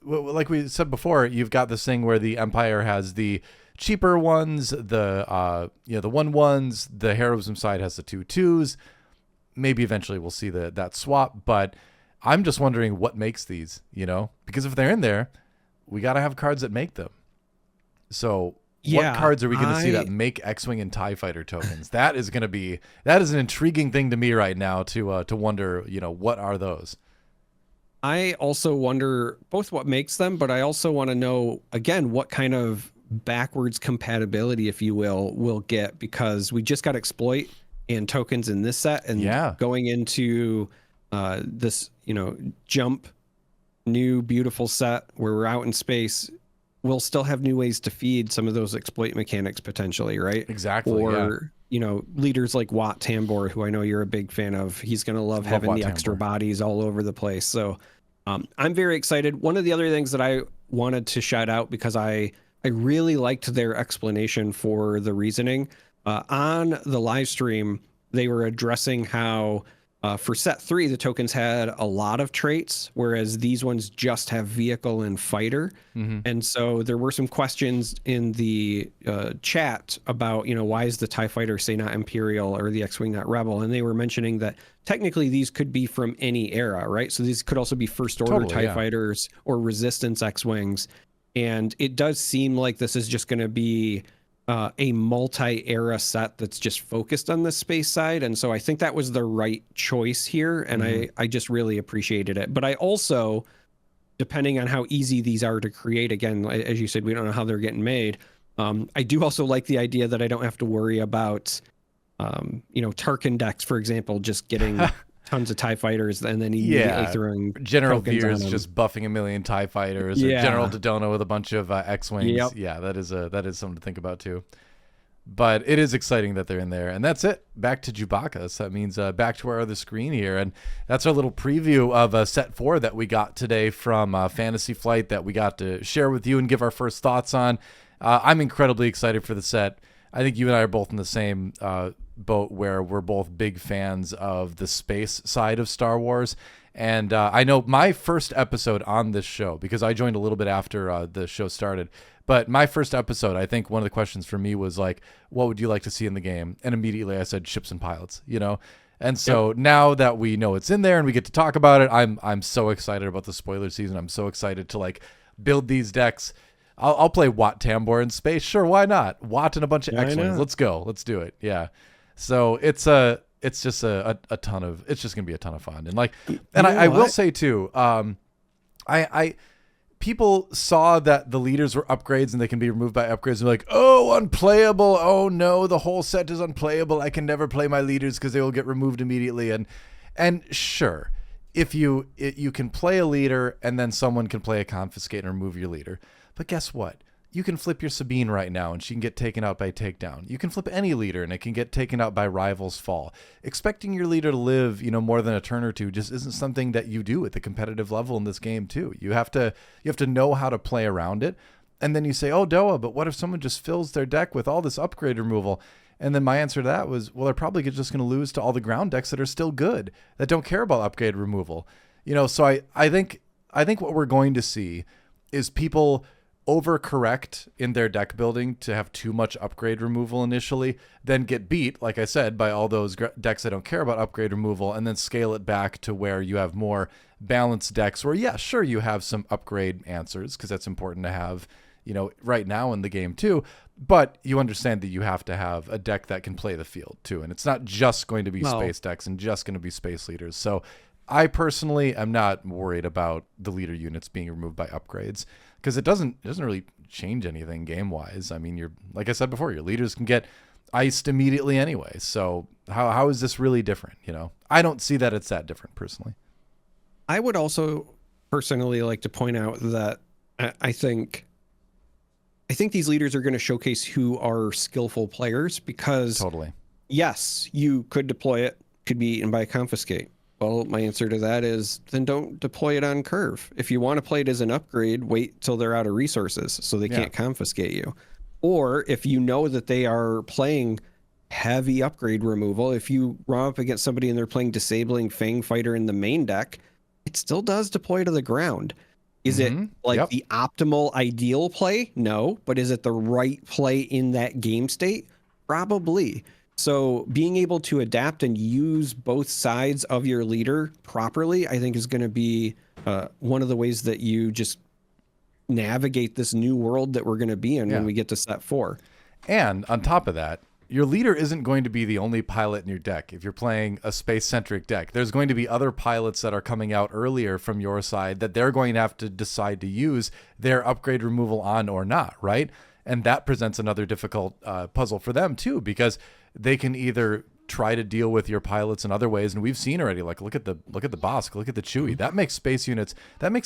like we said before, you've got this thing where the Empire has the cheaper ones, the 1/1s, the heroism side has the 2/2s. Maybe eventually we'll see that swap, but I'm just wondering what makes these, because if they're in there, we got to have cards that make them. So what cards are we going to see that make X-Wing and TIE Fighter tokens? That is an intriguing thing to me right now to wonder, what are those? I also wonder both what makes them, but I also want to know, again, what kind of backwards compatibility, if you will, we'll get, because we just got exploit and tokens in this set, and going into this, jump new beautiful set where we're out in space, we'll still have new ways to feed some of those exploit mechanics potentially, right? Exactly. Or leaders like Wat Tambor, who I know you're a big fan of. He's gonna love having the extra bodies all over the place. So I'm very excited. One of the other things that I wanted to shout out, because I really liked their explanation for the reasoning on the live stream, they were addressing how for set 3, the tokens had a lot of traits, whereas these ones just have vehicle and fighter. Mm-hmm. And so there were some questions in the chat about, why is the TIE fighter, say, not Imperial, or the X-Wing not Rebel? And they were mentioning that technically these could be from any era, right? So these could also be First Order TIE fighters or Resistance X-Wings. And it does seem like this is just going to be a multi-era set that's just focused on the space side. And so I think that was the right choice here. And I just really appreciated it. But I also, depending on how easy these are to create, again, as you said, we don't know how they're getting made. I do also like the idea that I don't have to worry about, Tarkin decks, for example, just getting tons of TIE fighters and then immediately throwing General Veers just buffing a million TIE fighters, or General Dodona with a bunch of X-Wings. Yep. Yeah, that is something to think about too. But it is exciting that they're in there. And that's it. Back to Chewbacca. So that means back to our other screen here. And that's our little preview of set 4 that we got today from Fantasy Flight that we got to share with you and give our first thoughts on. I'm incredibly excited for the set. I think you and I are both in the same boat where we're both big fans of the space side of Star Wars. And I know my first episode on this show, because I joined a little bit after the show started, but my first episode, I think one of the questions for me was like, what would you like to see in the game? And immediately I said ships and pilots, And so now that we know it's in there and we get to talk about it, I'm so excited about the spoiler season. I'm so excited to build these decks. I'll play Wat Tambor in space. Sure, why not? Wat and a bunch of X-Wings. Let's go. Let's do it. Yeah. So it's just a ton of, it's just gonna be a ton of fun. And I will say too, people saw that the leaders were upgrades and they can be removed by upgrades. They're like, oh, unplayable. Oh no, the whole set is unplayable. I can never play my leaders because they will get removed immediately. And sure, if you can play a leader and then someone can play a confiscate and remove your leader. But guess what? You can flip your Sabine right now and she can get taken out by takedown. You can flip any leader and it can get taken out by Rival's Fall. Expecting your leader to live, more than a turn or two just isn't something that you do at the competitive level in this game too. You have to know how to play around it. And then you say, oh, Doa, but what if someone just fills their deck with all this upgrade removal? And then my answer to that was, well, they're probably just going to lose to all the ground decks that are still good, that don't care about upgrade removal. So I think what we're going to see is people overcorrect in their deck building to have too much upgrade removal initially, then get beat, like I said, by all those decks that don't care about upgrade removal, and then scale it back to where you have more balanced decks where, yeah, sure, you have some upgrade answers because that's important to have, right now in the game too. But you understand that you have to have a deck that can play the field too. And it's not just going to be space decks and just going to be space leaders. So I personally am not worried about the leader units being removed by upgrades because it doesn't really change anything game wise. I mean, like I said before, your leaders can get iced immediately anyway. So how is this really different? I don't see that it's that different personally. I would also personally like to point out that I think these leaders are going to showcase who are skillful players because totally. Yes, you could deploy it, could be eaten by a confiscate. Well, my answer to that is then don't deploy it on curve. If you want to play it as an upgrade, wait till they're out of resources so they can't confiscate you. Or if you know that they are playing heavy upgrade removal, if you run up against somebody and they're playing Disabling Fang Fighter in the main deck, it still does deploy to the ground. Is it the optimal ideal play? No. But is it the right play in that game state? Probably. So being able to adapt and use both sides of your leader properly, I think is going to be one of the ways that you just navigate this new world that we're going to be in when we get to set 4. And on top of that, your leader isn't going to be the only pilot in your deck. If you're playing a space-centric deck, there's going to be other pilots that are coming out earlier from your side that they're going to have to decide to use their upgrade removal on or not, right? And that presents another difficult puzzle for them too, because they can either try to deal with your pilots in other ways, and we've seen already, like look at the Bosk, look at the Chewie. That makes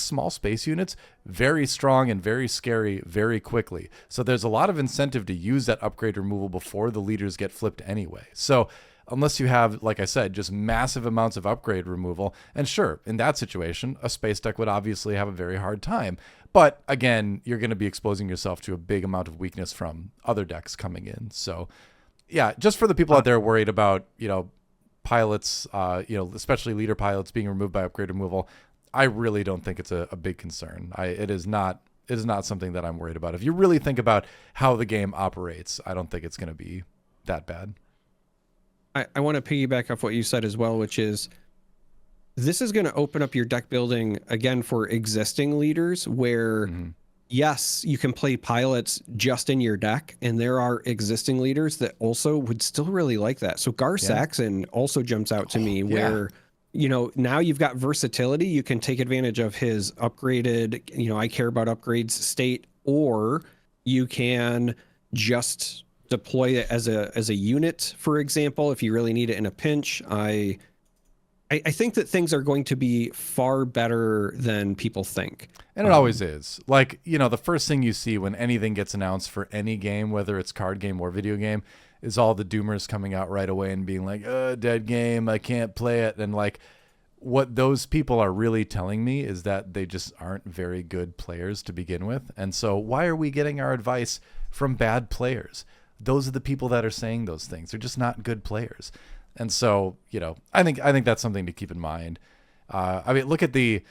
small space units very strong and very scary very quickly. So there's a lot of incentive to use that upgrade removal before the leaders get flipped anyway. So unless you have, like I said, just massive amounts of upgrade removal, and sure, in that situation, a space deck would obviously have a very hard time. But again, you're going to be exposing yourself to a big amount of weakness from other decks coming in. So yeah, just for the people out there worried about, pilots, especially leader pilots being removed by upgrade removal, I really don't think it's a big concern. It is not something that I'm worried about. If you really think about how the game operates, I don't think it's going to be that bad. I want to piggyback off what you said as well, which is this is going to open up your deck building again for existing leaders where yes, you can play pilots just in your deck, and there are existing leaders that also would still really like that. So Gar Saxon also jumps out to me where, now you've got versatility. You can take advantage of his upgraded, I care about upgrades state, or you can just deploy it as a unit, for example, if you really need it in a pinch. I think that things are going to be far better than people think. And it always is. Like, the first thing you see when anything gets announced for any game, whether it's card game or video game, is all the doomers coming out right away and being like, dead game, I can't play it. And like, what those people are really telling me is that they just aren't very good players to begin with. And so why are we getting our advice from bad players? Those are the people that are saying those things. They're just not good players. And so, I think that's something to keep in mind. I mean, look at the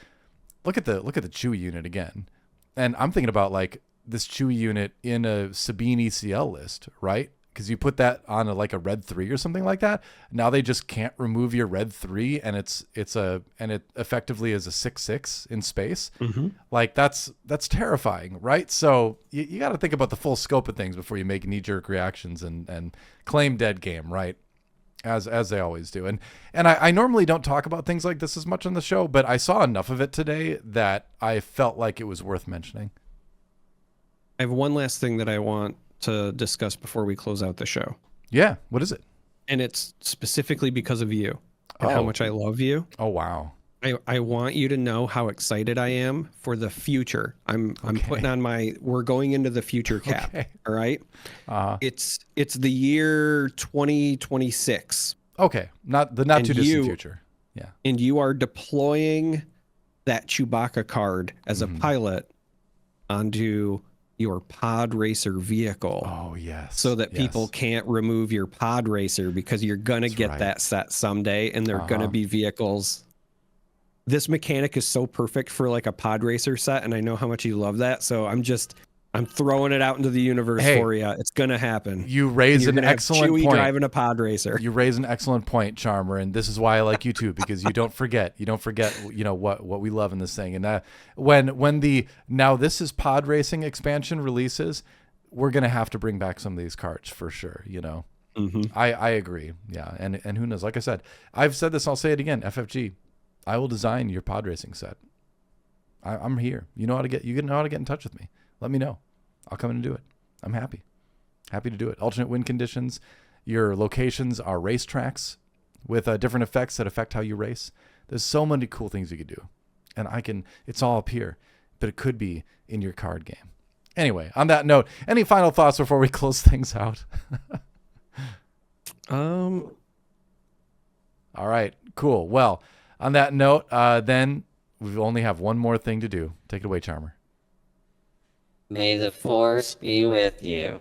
Chewie unit again. And I'm thinking about like this Chewie unit in a Sabine ECL list, right? Because you put that on a red 3 or something like that. Now they just can't remove your red 3, and it effectively is a 6/6 in space. Like that's terrifying, right? So you got to think about the full scope of things before you make knee-jerk reactions and claim dead game, right? As they always do. And I normally don't talk about things like this as much on the show, but I saw enough of it today that I felt like it was worth mentioning. I have one last thing that I want to discuss before we close out the show. Yeah. What is it? And it's specifically because of you and how much I love you. Oh, wow. I want you to know how excited I am for the future. I'm putting on we're going into the future cap. Okay. All right. It's the year 2026. Okay. Not too distant future. Yeah. And you are deploying that Chewbacca card as a pilot onto, your pod racer vehicle. Oh, yes. So that people can't remove your pod racer, because you're going to get that set someday, and they're going to be vehicles. This mechanic is so perfect for like a pod racer set, and I know how much you love that. So I'm throwing it out into the universe for you. It's going to happen. You raise an excellent point. Driving a pod racer. You raise an excellent point, Charmer, and this is why I like you too, because you don't forget. You don't forget, what we love in this thing. And when the Now This Is Pod Racing expansion releases, we're gonna have to bring back some of these carts for sure. I agree. Yeah, and who knows? Like I said, I've said this. I'll say it again. FFG, I will design your pod racing set. I'm here. You know how to get in touch with me. Let me know. I'll come in and do it. I'm happy to do it. Alternate wind conditions. Your locations are racetracks with different effects that affect how you race. There's so many cool things you could do, and it's all up here, but it could be in your card game. Anyway, on that note, any final thoughts before we close things out? All right, cool. Well, on that note, then we only have one more thing to do. Take it away, Charmer. May the Force be with you.